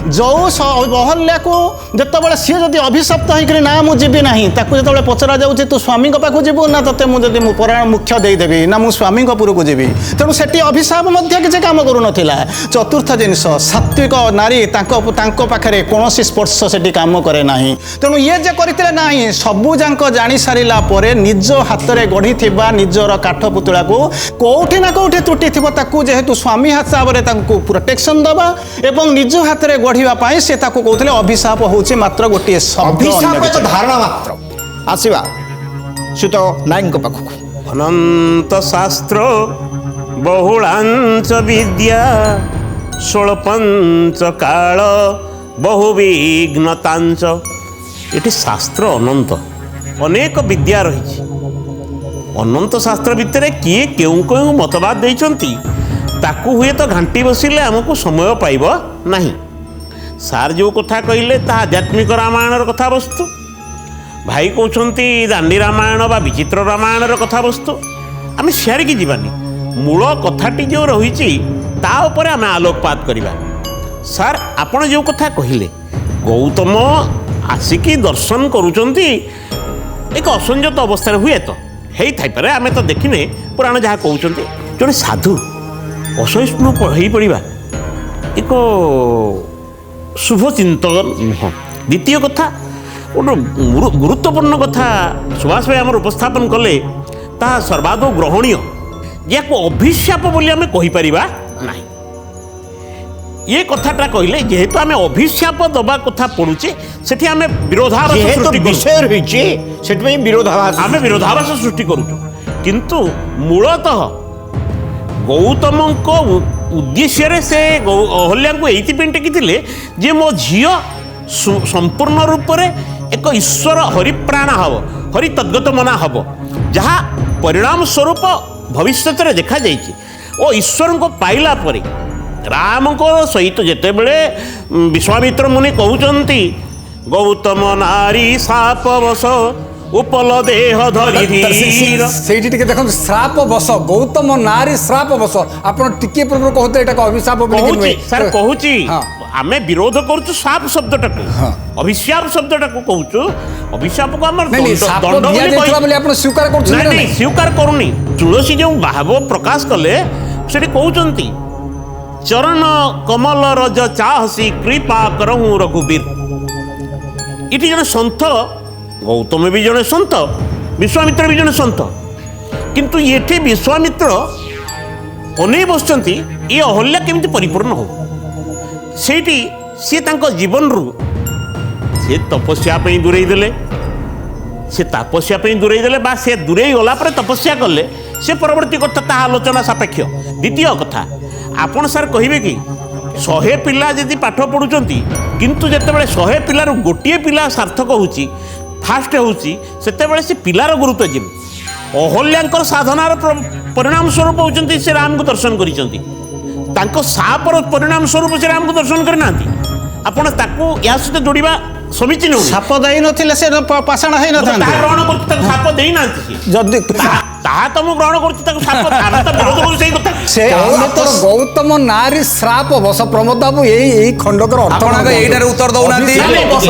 जो अहल्या को जिते सी जब अभिशप्त होकर ना मुझे ना जो पचरा जाऊँ तू स्वामी पाखु जीवु ना ते मुझे परायण मुख्य देदेवी ना मु स्वामी पुरक जी तेणु से अभिशाप किसी कम करूँ चतुर्थ जिनस सात्विक नारी पाखे कौन स्पर्श से काम करे नाही तेणु ये जे करते ना सबू जाक जानी सारा पर निज हाथ में गढ़ी निजर काठ पुतला को कौटी ना कौटी त्रुटि थी जेहेतु स्वामी हिसाब से प्रोटेक्शन दबा एवं निज हाथ में गढ़ापी से कहते अभिशाप हूँ मात्र गोटे धारणा मात्र आसवा सुत नायक पाखक अनंत शास्त्र बहुलांच विद्या षोलपंच काल बहुविघ्नतांच ये शास्त्र अनंत अनेक विद्या रही अनंत शास्त्र भितर किए क्यों क्यों मतवाद देइचंती ताकू हुए तो घंटी बसिले आमको समय पाइब नहीं सार जो कथा कहले ता आध्यात्मिक रामायण कथा वस्तु भाई कहते दांडी रामायण बा विचित्र रामायण कथा वस्तु आम सियार की जीवानी मूल कथाटी जो रही तापर आम आलोकपात करवा सार आपण जो कथा कहले गौतम आसिकी दर्शन करुचंती एक असंजत अवस्था हुए तो है आम तो देखने पुराण जहाँ कहते जो साधु असहिष्णु हो पड़ा ଏକ ଶୁଭ ଚିନ୍ତନ ନୁହଁ। ଦ୍ୱିତୀୟ କଥା ଗୋଟେ ଗୁରୁତ୍ୱପୂର୍ଣ୍ଣ କଥା ସୁଭାଷ ଭାଇ ଆମର ଉପସ୍ଥାପନ କଲେ, ତାହା ସର୍ବାଦୌ ଗ୍ରହଣୀୟ, ଯାହାକୁ ଅଭିଶାପ ବୋଲି ଆମେ କହିପାରିବା ନାହିଁ। ଏ କଥାଟା କହିଲେ ଯେହେତୁ ଆମେ ଅଭିଶାପ ଦେବା କଥା ପଡ଼ୁଛେ, ସେଠି ଆମେ ବିରୋଧାଭାସ ଯେହେତୁ ସୃଷ୍ଟି କରୁଛୁ, ବିଷୟ ରହିଛି ସେଥିପାଇଁ ବିରୋଧାଭାସ ଆମେ ବିରୋଧାଭାସ ସୃଷ୍ଟି କରୁଛୁ। କିନ୍ତୁ ମୂଳତଃ ଗୌତମଙ୍କ ଉଦ୍ଦେଶ୍ୟରେ ସେ ଅହଲ୍ୟାଙ୍କୁ ଏଇଥିପାଇଁ ଟେକିଥିଲେ ଯେ ମୋ ଝିଅ ସମ୍ପୂର୍ଣ୍ଣ ରୂପରେ ଏକ ଈଶ୍ୱର ହରିପ୍ରାଣ ହେବ, ହରି ତଦ୍ଗତ ମନା ହେବ, ଯାହା ପରିଣାମ ସ୍ୱରୂପ ଭବିଷ୍ୟତରେ ଦେଖାଯାଇଛି। ଓ ଈଶ୍ୱରଙ୍କ ପାଇଲା ପରେ ରାମଙ୍କ ସହିତ ଯେତେବେଳେ ବିଶ୍ୱାମିତ୍ର ମୁନି କହୁଛନ୍ତି ଗୌତମ ନାରୀ ସାପ ବସ ଉପଲ ଦେହ ଧରି ଧୀର, ସେଇଠି ଟିକେ ଦେଖନ୍ତୁ, ଶ୍ରାପ ବସ, ଗୌତମ ନାରୀ ଶ୍ରାପ ବସ। ଆପଣ ଟିକେ ପୂର୍ବରୁ କହୁଥିଲେ ଏଟାକୁ ଅଭିଶାପ ବୋଲି କି କହୁଛି ନୁହେଁ। ସାର୍, କହୁଛି ହଁ। ଆମେ ବିରୋଧ କରୁଛୁ ସାପ ଶବ୍ଦଟାକୁ, ଅଭିଶାପ ଶବ୍ଦଟାକୁ କହୁଛୁ। ଅଭିଶାପକୁ ଆମର ନାଇଁ, ନାଇଁ, ସାପ ଦଣ୍ଡ ବୋଲି ଦିଆଯାଇଥିଲା ବୋଲି ଆପଣ ସ୍ୱୀକାର କରୁଛନ୍ତି ନାଇଁ ନା ନାଇଁ, ନାଇଁ? ସ୍ୱୀକାର କରୁନି। ତୁଳସୀ ଯେଉଁ ଭାବ ପ୍ରକାଶ କଲେ ସେଠି କହୁଛନ୍ତି ଚରଣ କମଲ ରଜ ଚାହସି କୃପା କରହୁଁ ରଘୁବୀର। ଏଠି ଜଣେ ସନ୍ଥ, ଗୌତମ ବି ଜଣେ ସନ୍ଥ, ବିଶ୍ୱାମିତ୍ର ବି ଜଣେ ସନ୍ଥ, କିନ୍ତୁ ଏଠି ବିଶ୍ୱାମିତ୍ର ଅନେଇ ବସିଛନ୍ତି ଏ ଅହଲ୍ୟା କେମିତି ପରିପୂର୍ଣ୍ଣ ହଉ। ସେଇଠି ସିଏ ତାଙ୍କ ଜୀବନରୁ ସେ ତପସ୍ୟା ପାଇଁ ଦୂରେଇ ଦେଲେ, ସେ ତପସ୍ୟା ପାଇଁ ଦୂରେଇ ଦେଲେ ବା ସେ ଦୂରେଇ ଗଲା ପରେ ତପସ୍ୟା କଲେ, ସେ ପରବର୍ତ୍ତୀ କଥା ତାହା ଆଲୋଚନା ସାପେକ୍ଷ। ଦ୍ୱିତୀୟ କଥା, ଆପଣ ସାର୍ କହିବେ କି 100 ପିଲା ଯଦି ପାଠ ପଢ଼ୁଛନ୍ତି କିନ୍ତୁ ଯେତେବେଳେ 100 ପିଲାରୁ ଗୋଟିଏ ପିଲା ସାର୍ଥକ ହେଉଛି, ଫାଷ୍ଟ ହେଉଛି, ସେତେବେଳେ ସେ ପିଲାର ଗୁରୁତ୍ୱ ଯିବ। ଅହଲ୍ୟାଙ୍କର ସାଧନାର ପରିଣାମ ସ୍ୱରୂପ ହେଉଛନ୍ତି ସେ ରାମଙ୍କୁ ଦର୍ଶନ କରିଛନ୍ତି, ତାଙ୍କ ସାପର ପରିଣାମ ସ୍ୱରୂପ ସେ ରାମଙ୍କୁ ଦର୍ଶନ କରିନାହାନ୍ତି। ଆପଣ ତାକୁ ଏହା ସହିତ ଯୋଡ଼ିବା ସମୀଚୀନ ନୁହେଁ। ସାପ ଦେଇ ନଥିଲେ ସେ ପାଷାଣ ତାହା ହେଇନଥାନ୍ତେ। ଗ୍ରହଣ କରୁଛି, ତାକୁ ସାପ ଦେଇନାହାନ୍ତି ସିଏ। ଯଦି ତାହା ତ ମୁଁ ଗ୍ରହଣ କରୁଛି, ତାକୁ ସାପ, ଆମେ ତ ବିରୋଧ କରୁ ସେଇ କଥା। ସେ ଆମେ ତ ଗୌତମ ନାରୀ ଶ୍ରାପ ବସ, ପ୍ରମୋଦ ବାବୁ ଏଇ ଖଣ୍ଡକର ଅର୍ଥ ଆପଣ ଆଗ ଏଇଟାରେ ଉତ୍ତର ଦଉନାହାନ୍ତି।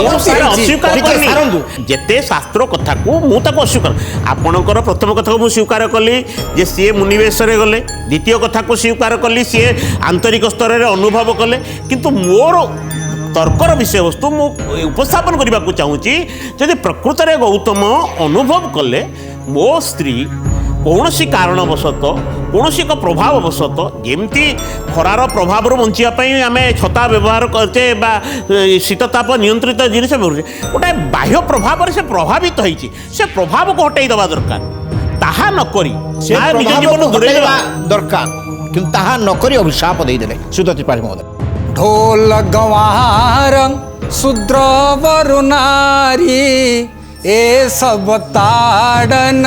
ମୁଁ ସାର୍ ଅସ୍ୱୀକାର ଟିକେ କରିନି। ସାରନ୍ତୁ। ଯେତେ ଶାସ୍ତ୍ର କଥାକୁ ମୁଁ ତାକୁ ଅସ୍ୱୀକାର, ଆପଣଙ୍କର ପ୍ରଥମ କଥାକୁ ମୁଁ ସ୍ୱୀକାର କଲି ଯେ ସିଏ ମୁନିବେଶରେ ଗଲେ, ଦ୍ୱିତୀୟ କଥାକୁ ସ୍ୱୀକାର କଲି ସିଏ ଆନ୍ତରିକ ସ୍ତରରେ ଅନୁଭବ କଲେ, କିନ୍ତୁ ମୋର ତର୍କର ବିଷୟବସ୍ତୁ ମୁଁ ଉପସ୍ଥାପନ କରିବାକୁ ଚାହୁଁଛି, ଯଦି ପ୍ରକୃତରେ ଗୌତମ ଅନୁଭବ କଲେ ମୋ ସ୍ତ୍ରୀ କୌଣସି କାରଣବଶତଃ, କୌଣସି ଏକ ପ୍ରଭାବବଶତଃ, ଯେମିତି ଖରାର ପ୍ରଭାବରୁ ବଞ୍ଚିବା ପାଇଁ ଆମେ ଛତା ବ୍ୟବହାର କରୁଛେ ବା ଶୀତତାପ ନିୟନ୍ତ୍ରିତ ଜିନିଷ ବ୍ୟବହାର କରୁଛେ, ଗୋଟେ ବାହ୍ୟ ପ୍ରଭାବରେ ସେ ପ୍ରଭାବିତ ହେଇଛି, ସେ ପ୍ରଭାବକୁ ହଟେଇ ଦେବା ଦରକାର। ତାହା ନକରି ସେ ନିଜ ପ୍ରଭାବକୁ ଜୀବନ ଦୂରେଇ ହଟେଇବା ଦେବା ଦରକାର, କିନ୍ତୁ ତାହା ନକରି ଅଭିଶାପ ଦେଇଦେଲେ। ସୁଧ ତ୍ରିପାଠୀ ମହୋଦୟ। ढोल गंवार शूद्र वरु नारी ए सब ताड़न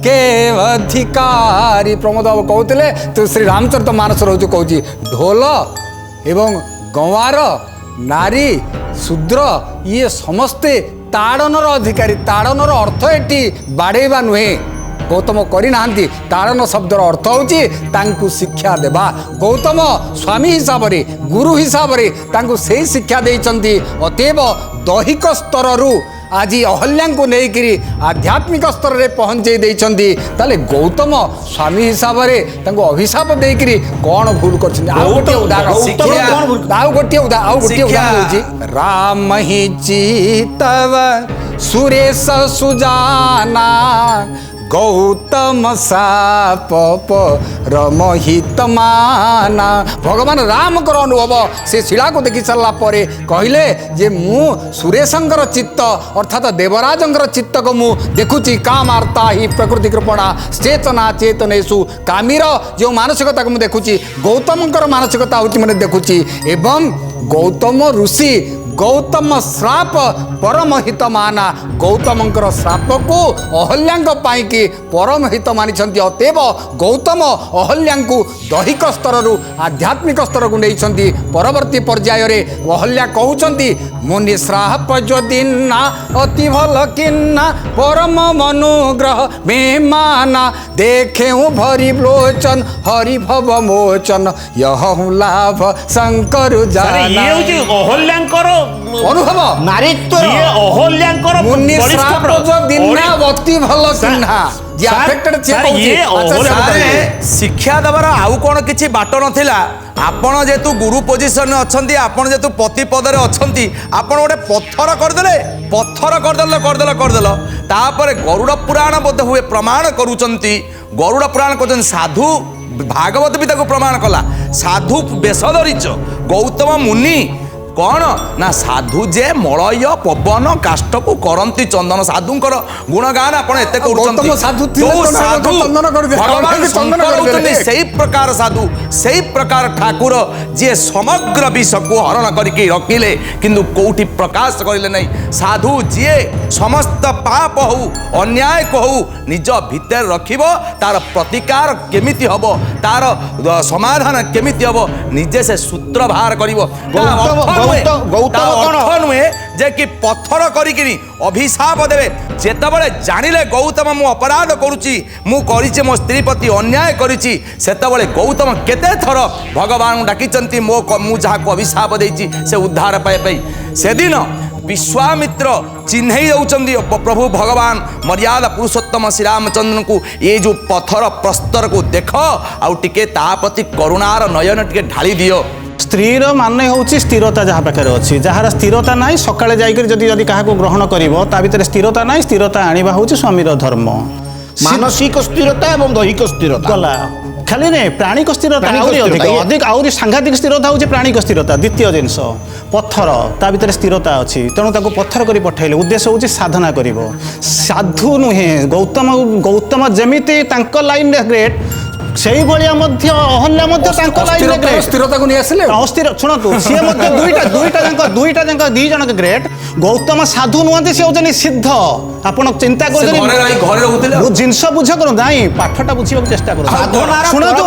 के अधिकारी। प्रमोद बाबू कहते तो श्री रामचरित मानस रोज कहूँ ढोल एवं गंवार नारी शूद्र ये समस्ते ताड़नर अधिकारी। ताड़नर अर्थ एटी बाड़ेबा नुहे, गौतम करना ताड़न शब्दर अर्थ हूँ शिक्षा देवा। गौतम स्वामी हिसाब से गुरु हिसाब से से शिक्षा देइछन्ति। अतएव दैहिक स्तर आज अहल्या को लेकरी आध्यात्मिक स्तर में पहुँचे देइछन्ति। ताले गौतम स्वामी हिसाब से अभिशाप देकरी कौन भूल कर राम ही चितव सुरेश सुजाना गौतम साप परमहित माना। भगवान राम कर अनुभव से शिला को देखी सारा पर कहले जे मु सुरेशंकर चित्त अर्थात देवराजंकर चित्त को मु देखुची कामार्ता ही प्रकृति कृपणा चेतना चेतनेशु कामीर जो मानसिकता को मु देखुची गौतमंकर मानसिकता होची मैंने देखुची। एवं गौतम ऋषि गौतम श्राप परमहित माना गौतमंकर श्राप को अहल्या कि परमहित मानी। अतएव गौतम अहल्या दैहिक स्तर आध्यात्मिक स्तर को नहीं परवर्ती पर्याय अहल्या कहते मुनि श्राप जदिना अति भल किन्ना परम मनुग्रह में माना देखे भरी लोचन हरि भव मोचन यह लाभ शंकर जाना। अनुभव नारीत्व अहल्याଙ୍କର मुनि श्राप जो दिना अति भल किन्ना शिक्षा देवार आउ कौन किसी बाट नथिला ଆପଣ ଯେହେତୁ ଗୁରୁ ପୋଜିସନରେ ଅଛନ୍ତି, ଆପଣ ଯେହେତୁ ପତି ପଦରେ ଅଛନ୍ତି, ଆପଣ ଗୋଟେ ପଥର କରିଦେଲ। ତାପରେ ଗରୁଡ଼ ପୁରାଣ ବୋଧ ହୁଏ ପ୍ରମାଣ କରୁଛନ୍ତି, ଗରୁଡ଼ ପୁରାଣ କରୁଛନ୍ତି ସାଧୁ ଭାଗବତ ବି ତାକୁ ପ୍ରମାଣ କଲା। ସାଧୁ ବେଶ ଧରିଛ ଗୌତମ ମୁନି କ'ଣ ନା ସାଧୁ ଯେ ମଳୟ ପବନ କାଷ୍ଠକୁ କରନ୍ତି ଚନ୍ଦନ। ସାଧୁଙ୍କର ଗୁଣଗାନ ଆପଣ ଏତେ କରୁଛନ୍ତି। ଗୌତମ ସାଧୁ ଥିଲେ ଯୋଉ ତ ସାଧୁ ଚନ୍ଦନ କରିଦେଲେ। ଭଗବାନ ଚନ୍ଦନ ଶଙ୍କର କରିଦେଲେ। ହଉଛନ୍ତି ସେଇ ପ୍ରକାର ସାଧୁ, ସେଇ ପ୍ରକାର ଠାକୁର ଯିଏ ସମଗ୍ର ବିଶ୍ୱକୁ ହରଣ କରିକି ରଖିଲେ କିନ୍ତୁ କୋଉଠି ପ୍ରକାଶ କରିଲେ ନାହିଁ। ସାଧୁ ଯିଏ ସମସ୍ତ ପାପ ହଉ ଅନ୍ୟାୟକୁ ହଉ ନିଜ ଭିତରେ ରଖିବ, ତାର ପ୍ରତିକାର କେମିତି ହବ, ତାର ସମାଧାନ କେମିତି ହବ, ନିଜେ ସେ ସୂତ୍ର ବାହାର କରିବ। ନୁହେଁ ଯେ କି ପଥର କରିକିରି ଅଭିଶାପ ଦେବେ। ଯେତେବେଳେ ଜାଣିଲେ ଗୌତମ ମୁଁ ଅପରାଧ କରୁଛି, ମୁଁ କରିଛି ମୋ ସ୍ତ୍ରୀ ପ୍ରତି ଅନ୍ୟାୟ କରିଛି, ସେତେବେଳେ ଗୌତମ କେତେ ଥର ଭଗବାନଙ୍କୁ ଡାକିଛନ୍ତି ମୁଁ ଯାହାକୁ ଅଭିଶାପ ଦେଇଛି ସେ ଉଦ୍ଧାର ପାଇବା ପାଇଁ। ସେଦିନ ବିଶ୍ୱାମିତ୍ର ଚିହ୍ନେଇ ଦେଉଛନ୍ତି ପ୍ରଭୁ ଭଗବାନ ମର୍ଯ୍ୟାଦା ପୁରୁଷୋତ୍ତମ ଶ୍ରୀରାମଚନ୍ଦ୍ରଙ୍କୁ, ଏ ଯେଉଁ ପଥର ପ୍ରସ୍ତରକୁ ଦେଖ ଆଉ ଟିକେ ତା ପ୍ରତି କରୁଣାର ନୟନ ଟିକେ ଢାଳି ଦିଅ। ସ୍ତ୍ରୀର ମାନେ ହେଉଛି ସ୍ଥିରତା ଯାହା ପାଖରେ ଅଛି। ଯାହାର ସ୍ଥିରତା ନାହିଁ, ସକାଳେ ଯାଇକରି ଯଦି କାହାକୁ ଗ୍ରହଣ କରିବ ତା ଭିତରେ ସ୍ଥିରତା ନାହିଁ, ସ୍ଥିରତା ଆଣିବା ହେଉଛି ସ୍ୱାମୀର ଧର୍ମ। ମାନସିକ ସ୍ଥିରତା ଏବଂ ଦୈହିକ ସ୍ଥିରତା ଗଲା ଖାଲି ନାହିଁ, ପ୍ରାଣିକ ସ୍ଥିରତା ପ୍ରାଣିକ ଆହୁରି ସ୍ଥିରତା, ଅଧିକ ଆହୁରି ସାଂଘାତିକ ସ୍ଥିରତା ହେଉଛି ପ୍ରାଣିକ ସ୍ଥିରତା। ଦ୍ୱିତୀୟ ଜିନିଷ ପଥର, ତା ଭିତରେ ସ୍ଥିରତା ଅଛି, ତେଣୁ ତାକୁ ପଥର କରି ପଠାଇଲେ। ଉଦ୍ଦେଶ୍ୟ ହେଉଛି ସାଧନା କରିବ, ସାଧୁ ନୁହେଁ। ଗୌତମ ଯେମିତି ତାଙ୍କ ଲାଇନରେ ଗ୍ରେଟ୍, ସେଇଭଳିଆ ମଧ୍ୟ ଅହଲ୍ୟା ମଧ୍ୟ ତାଙ୍କ ଲାଇନରେ ଗ୍ରେଟ୍। ସ୍ଥିରତାକୁ ନେଇ ଆସିଲେ। ଅସ୍ଥିର ଶୁଣନ୍ତୁ, ସିଏ ମଧ୍ୟ ଦୁଇଟା ଯାକ ଦି ଜଣକ ଗ୍ରେଟ୍। ଗୌତମ ସାଧୁ ନୁହନ୍ତି, ସେ ହେଉଛନ୍ତି ସିଦ୍ଧ। ଆପଣ ଚିନ୍ତା କରୁଛନ୍ତି ଘରେ ରହୁଥିଲେ ଜିନିଷ ବୁଝ କରୁ ନାହିଁ, ପାଠଟା ବୁଝିବାକୁ ଚେଷ୍ଟା କରୁ। ଶୁଣନ୍ତୁ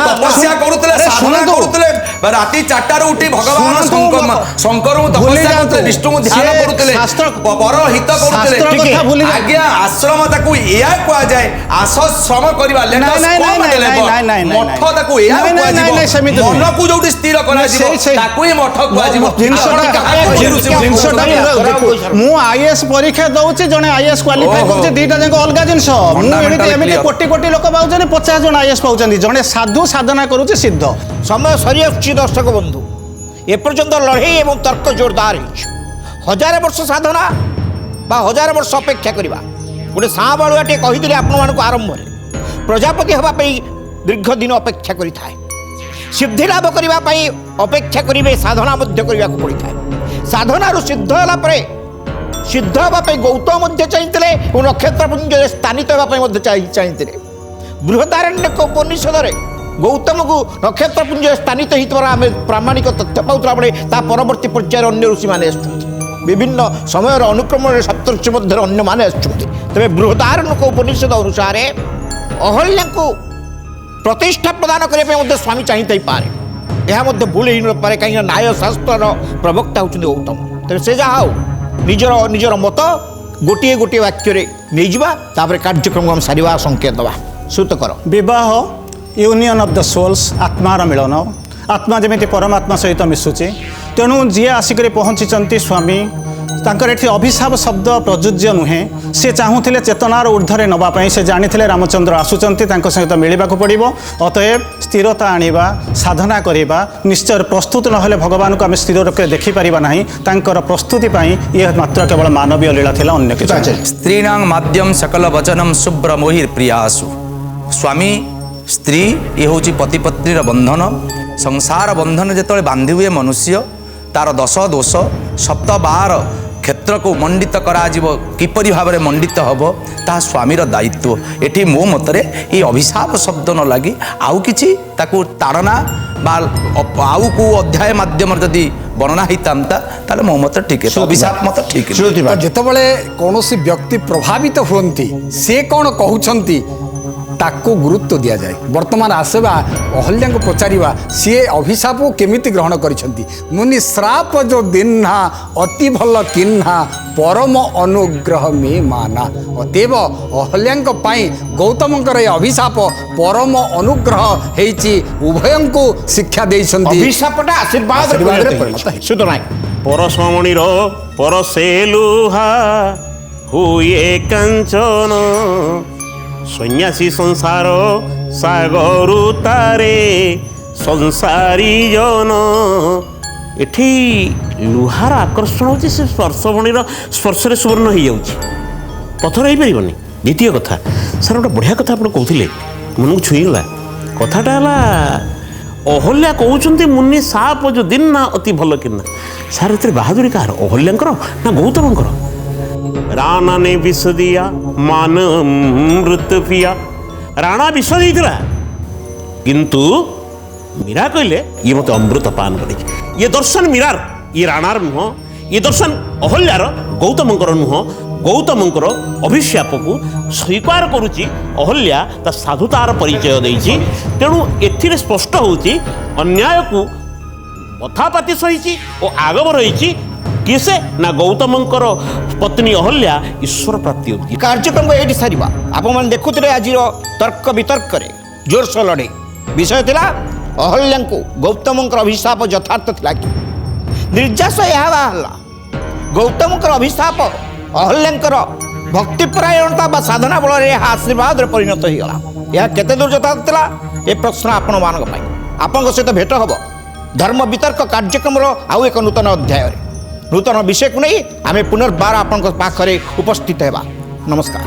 ତପସ୍ୟା କରୁଥିଲେ, ସାଧନା କରୁଥିଲେ, ରାତି 4ଟାରୁ ଉଠି ଭଗବାନ ଶଙ୍କରଙ୍କୁ ତପସ୍ୟା କରୁଥିଲେ, ବିଷ୍ଣୁଙ୍କୁ ଧ୍ୟାନ କରୁଥିଲେ, ପର ହିତ କରୁଥିଲେ। ଆଜ୍ଞା ଆଶ୍ରମ ତାକୁ ଏୟା କୁହାଯାଏ, ଆଶ୍ରମ କରିବା ମଠ ତାକୁ ଏୟା କୁହାଯିବ। ମନକୁ ଯୋଉଠି ସ୍ଥିର କରାଯିବ ତାକୁ ହିଁ ମଠ କୁହାଯିବ। ମୁଁ ଆଇଏଏସ୍ ପରୀକ୍ଷା ଦଉଛି, ଜଣେ ଆଇଏଏସ୍ କ୍ୱାଲିଫାଇ କରୁଛି, ଦିଟା ଯାକ ଅଲଗା ଜିନିଷ। ମୁଁ ଏମିତି କୋଟି କୋଟି ଲୋକ ପାଉଛନ୍ତି, 50 ଜଣ ଆଇଏଏସ୍ ପାଉଛନ୍ତି। ଜଣେ ସାଧୁ ସାଧନା କରୁଛି ସିଦ୍ଧ। ସମୟ ସରି ଆସୁଛି ଦର୍ଶକ ବନ୍ଧୁ, ଏପର୍ଯ୍ୟନ୍ତ ଲଢ଼େଇ ଏବଂ ତର୍କ ଜୋରଦାର ହେଇଛି। 1000 ବର୍ଷ ସାଧନା ବା 1000 ବର୍ଷ ଅପେକ୍ଷା କରିବା। ଗୋଟେ ସାଁବାଳୁଆଟିଏ କହିଥିଲେ ଆପଣମାନଙ୍କୁ ଆରମ୍ଭରେ, ପ୍ରଜାପତି ହେବା ପାଇଁ ଦୀର୍ଘ ଦିନ ଅପେକ୍ଷା କରିଥାଏ, ସିଦ୍ଧି ଲାଭ କରିବା ପାଇଁ ଅପେକ୍ଷା କରିବେ, ସାଧନା ମଧ୍ୟ କରିବାକୁ ପଡ଼ିଥାଏ। ସାଧନାରୁ ସିଦ୍ଧ ହେଲା ପରେ ସିଦ୍ଧ ହେବା ପାଇଁ ଗୌତମ ମଧ୍ୟ ଚାହିଁଥିଲେ ଏବଂ ନକ୍ଷତ୍ରପୁଞ୍ଜରେ ସ୍ଥାନିତ ହେବା ପାଇଁ ମଧ୍ୟ ଚାହିଁଥିଲେ। ବୃହଦାରଣ୍ୟକ ଉପନିଷଦରେ ଗୌତମକୁ ନକ୍ଷତ୍ରପୁଞ୍ଜରେ ସ୍ଥାନିତ ହୋଇଥିବାର ଆମେ ପ୍ରାମାଣିକ ତଥ୍ୟ ପାଉଥିଲା ବେଳେ ତା ପରବର୍ତ୍ତୀ ପର୍ଯ୍ୟାୟରେ ଅନ୍ୟ ଋଷିମାନେ ଆସୁଛନ୍ତି। ବିଭିନ୍ନ ସମୟର ଅନୁକ୍ରମଣରେ ସପ୍ତର୍ଷି ମଧ୍ୟରେ ଅନ୍ୟମାନେ ଆସୁଛନ୍ତି। ତେବେ ବୃହଦାରଣ୍ୟକ ଉପନିଷଦ ଅନୁସାରେ ଅହଲ୍ୟାଙ୍କୁ ପ୍ରତିଷ୍ଠା ପ୍ରଦାନ କରିବା ପାଇଁ ମଧ୍ୟ ସ୍ୱାମୀ ଚାହିଁଥାଇପାରେ। ଏହା ମଧ୍ୟ ଭୁଲ ହେଇନପାରେ, କାହିଁକିନା ନ୍ୟାୟ ଶାସ୍ତ୍ରର ପ୍ରବକ୍ତା ହେଉଛନ୍ତି ଗୌତମ। ତେବେ ସେ ଯାହା ହେଉ ନିଜର ମତ ଗୋଟିଏ ଗୋଟିଏ ବାକ୍ୟରେ ନେଇଯିବା, ତାପରେ କାର୍ଯ୍ୟକ୍ରମ ଆମେ ସାରିବା, ସଂକେତ ଦେବା। ସୂତକର ବିବାହ ୟୁନିୟନ୍ ଅଫ୍ ଦ ସୋଲ୍ସ, ଆତ୍ମାର ମିଳନ। ଆତ୍ମା ଯେମିତି ପରମାତ୍ମା ସହିତ ମିଶୁଛି, ତେଣୁ ଯିଏ ଆସିକରି ପହଞ୍ଚିଛନ୍ତି ସ୍ୱାମୀ, ତାଙ୍କର ଏଠି ଅଭିଶାପ ଶବ୍ଦ ପ୍ରଯୁଜ୍ୟ ନୁହେଁ। ସେ ଚାହୁଁଥିଲେ ଚେତନାର ଊର୍ଦ୍ଧ୍ୱରେ ନେବା ପାଇଁ, ସେ ଜାଣିଥିଲେ ରାମଚନ୍ଦ୍ର ଆସୁଛନ୍ତି, ତାଙ୍କ ସହିତ ମିଳିବାକୁ ପଡ଼ିବ। ଅତଏବ ସ୍ଥିରତା ଆଣିବା, ସାଧନା କରିବା ନିଶ୍ଚୟ। ପ୍ରସ୍ତୁତ ନହେଲେ ଭଗବାନଙ୍କୁ ଆମେ ସ୍ଥିର ରୂପେ ଦେଖିପାରିବା ନାହିଁ। ତାଙ୍କର ପ୍ରସ୍ତୁତି ପାଇଁ ଇଏ ମାତ୍ର କେବଳ ମାନବୀୟ ଲୀଳା ଥିଲା, ଅନ୍ୟ କିଛି ନାହିଁ। ସ୍ତ୍ରୀଣାଂ ମାଧ୍ୟମ ସକଲ ବଚନମ୍ ଶୁଭ୍ର ମୋହିର ପ୍ରିୟାସୁ। ସ୍ୱାମୀ ସ୍ତ୍ରୀ ଇଏ ହେଉଛି ପତି ପତ୍ନୀର ବନ୍ଧନ। ସଂସାର ବନ୍ଧନ ଯେତେବେଳେ ବାନ୍ଧି ହୁଏ ମନୁଷ୍ୟ, ତାର 10 ଦୋଷ 17 କ୍ଷେତ୍ରକୁ ମଣ୍ଡିତ କରାଯିବ। କିପରି ଭାବରେ ମଣ୍ଡିତ ହେବ ତାହା ସ୍ୱାମୀର ଦାୟିତ୍ୱ। ଏଠି ମୋ ମତରେ এই ଅଭିଶାପ ଶବ୍ଦ ନ ଲାଗି ଆଉ କିଛି ତାକୁ ତାଡ଼ନା ବା ଆଉ କେଉଁ ଅଧ୍ୟାୟ ମାଧ୍ୟମରେ ଯଦି ବର୍ଣ୍ଣନା ହେଇଥାନ୍ତା ତାହେଲେ ମୋ ମତରେ ଠିକ୍, ଅଭିଶାପ ମତ ଠିକ୍। ଯେତେବେଳେ କୌଣସି ବ୍ୟକ୍ତି ପ୍ରଭାବିତ ହୁଅନ୍ତି, ସେ କ'ଣ କହୁଛନ୍ତି ତାକୁ ଗୁରୁତ୍ୱ ଦିଆଯାଏ। ବର୍ତ୍ତମାନ ଆସିବା ଅହଲ୍ୟାଙ୍କୁ ପଚାରିବା, ସିଏ ଅଭିଶାପକୁ କେମିତି ଗ୍ରହଣ କରିଛନ୍ତି। ମୁନି ଶ୍ରାପ ଯୋ ଦିହ୍ନା ଅତି ଭଲ କିହ୍ନା ପରମ ଅନୁଗ୍ରହ ମେ ମାନା। ଅତେବ ଅହଲ୍ୟାଙ୍କ ପାଇଁ ଗୌତମଙ୍କର ଏ ଅଭିଶାପ ପରମ ଅନୁଗ୍ରହ ହେଇଛି, ଉଭୟଙ୍କୁ ଶିକ୍ଷା ଦେଇଛନ୍ତି। ଅଭିଶାପଟା ଆଶୀର୍ବାଦରେ ପରିଣତ ହେଇଛି। ପରଶମଣିର ପରଶେ ଲୁହା ହୁଏ କାଞ୍ଚନ ସନ୍ନ୍ୟାସୀ ସଂସାର ସାଗରୁ ତାରେ ସଂସାରୀ ଜନ। ଏଠି ଲୁହାର ଆକର୍ଷଣ ହେଉଛି, ସେ ସ୍ପର୍ଶମଣିର ସ୍ପର୍ଶରେ ସୁବର୍ଣ୍ଣ ହେଇଯାଉଛି, ପଥର ହେଇପାରିବନି। ଦ୍ୱିତୀୟ କଥା, ସାର୍ ଗୋଟେ ବଢ଼ିଆ କଥା ଆପଣ କହୁଥିଲେ, ମନକୁ ଛୁଇଁଗଲା। କଥାଟା ହେଲା ଅହଲ୍ୟା କହୁଛନ୍ତି ମୁନି ସାପ ଯୋ ଦିନ ଅତି ଭଲ କିନା। ସାର୍ ଏଥିରେ ବାହାଦୁରୀ କାହାର, ଅହଲ୍ୟାଙ୍କର ନା ଗୌତମଙ୍କର? ରାଣା ନେ ବିଷ ଦିଆ ମାନ ମୃତ ପିଆ। ରାଣା ବିଷ ଦେଇଥିଲା, କିନ୍ତୁ ମୀରା କହିଲେ ଇଏ ମୋତେ ଅମୃତ ପାନ କରିଛି। ଇଏ ଦର୍ଶନ ମୀରାର, ଇଏ ରାଣାର ନୁହଁ, ଇଏ ଦର୍ଶନ ଅହଲ୍ୟାର, ଗୌତମଙ୍କର ନୁହଁ। ଗୌତମଙ୍କର ଅଭିଶାପକୁ ସ୍ୱୀକାର କରୁଛି ଅହଲ୍ୟା, ତା ସାଧୁତାର ପରିଚୟ ଦେଇଛି। ତେଣୁ ଏଥିରେ ସ୍ପଷ୍ଟ ହେଉଛି ଅନ୍ୟାୟକୁ କଥାପାତି ସହିଛି ଓ ଆଗବ ରହିଛି କିଏ ସେ, ନା ଗୌତମଙ୍କର ପତ୍ନୀ ଅହଲ୍ୟା ଈଶ୍ୱର ପ୍ରାପ୍ତି ହେଉଛି। କାର୍ଯ୍ୟକ୍ରମ ଏଇଠି ସାରିବା। ଆପଣମାନେ ଦେଖୁଥିଲେ ଆଜିର ତର୍କ ବିତର୍କରେ ଜୋରସୋର ଲଢ଼େଇ। ବିଷୟ ଥିଲା ଅହଲ୍ୟାଙ୍କୁ ଗୌତମଙ୍କର ଅଭିଶାପ ଯଥାର୍ଥ ଥିଲା କି? ନିର୍ଯାସ ଏହା ହେଲା, ଗୌତମଙ୍କର ଅଭିଶାପ ଅହଲ୍ୟାଙ୍କର ଭକ୍ତିପରାୟଣତା ବା ସାଧନା ବଳରେ ଏହା ଆଶୀର୍ବାଦରେ ପରିଣତ ହୋଇଗଲା। ଏହା କେତେ ଦୂର ଯଥାର୍ଥ ଥିଲା, ଏ ପ୍ରଶ୍ନ ଆପଣମାନଙ୍କ ପାଇଁ। ଆପଣଙ୍କ ସହିତ ଭେଟ ହେବ ଧର୍ମ ବିତର୍କ କାର୍ଯ୍ୟକ୍ରମର ଆଉ ଏକ ନୂତନ ଅଧ୍ୟାୟରେ। ନୂତନ ବିଷୟକୁ ନେଇ ଆମେ ପୁନର୍ବାର ଆପଣଙ୍କ ପାଖରେ ଉପସ୍ଥିତ ହେବା। ନମସ୍କାର।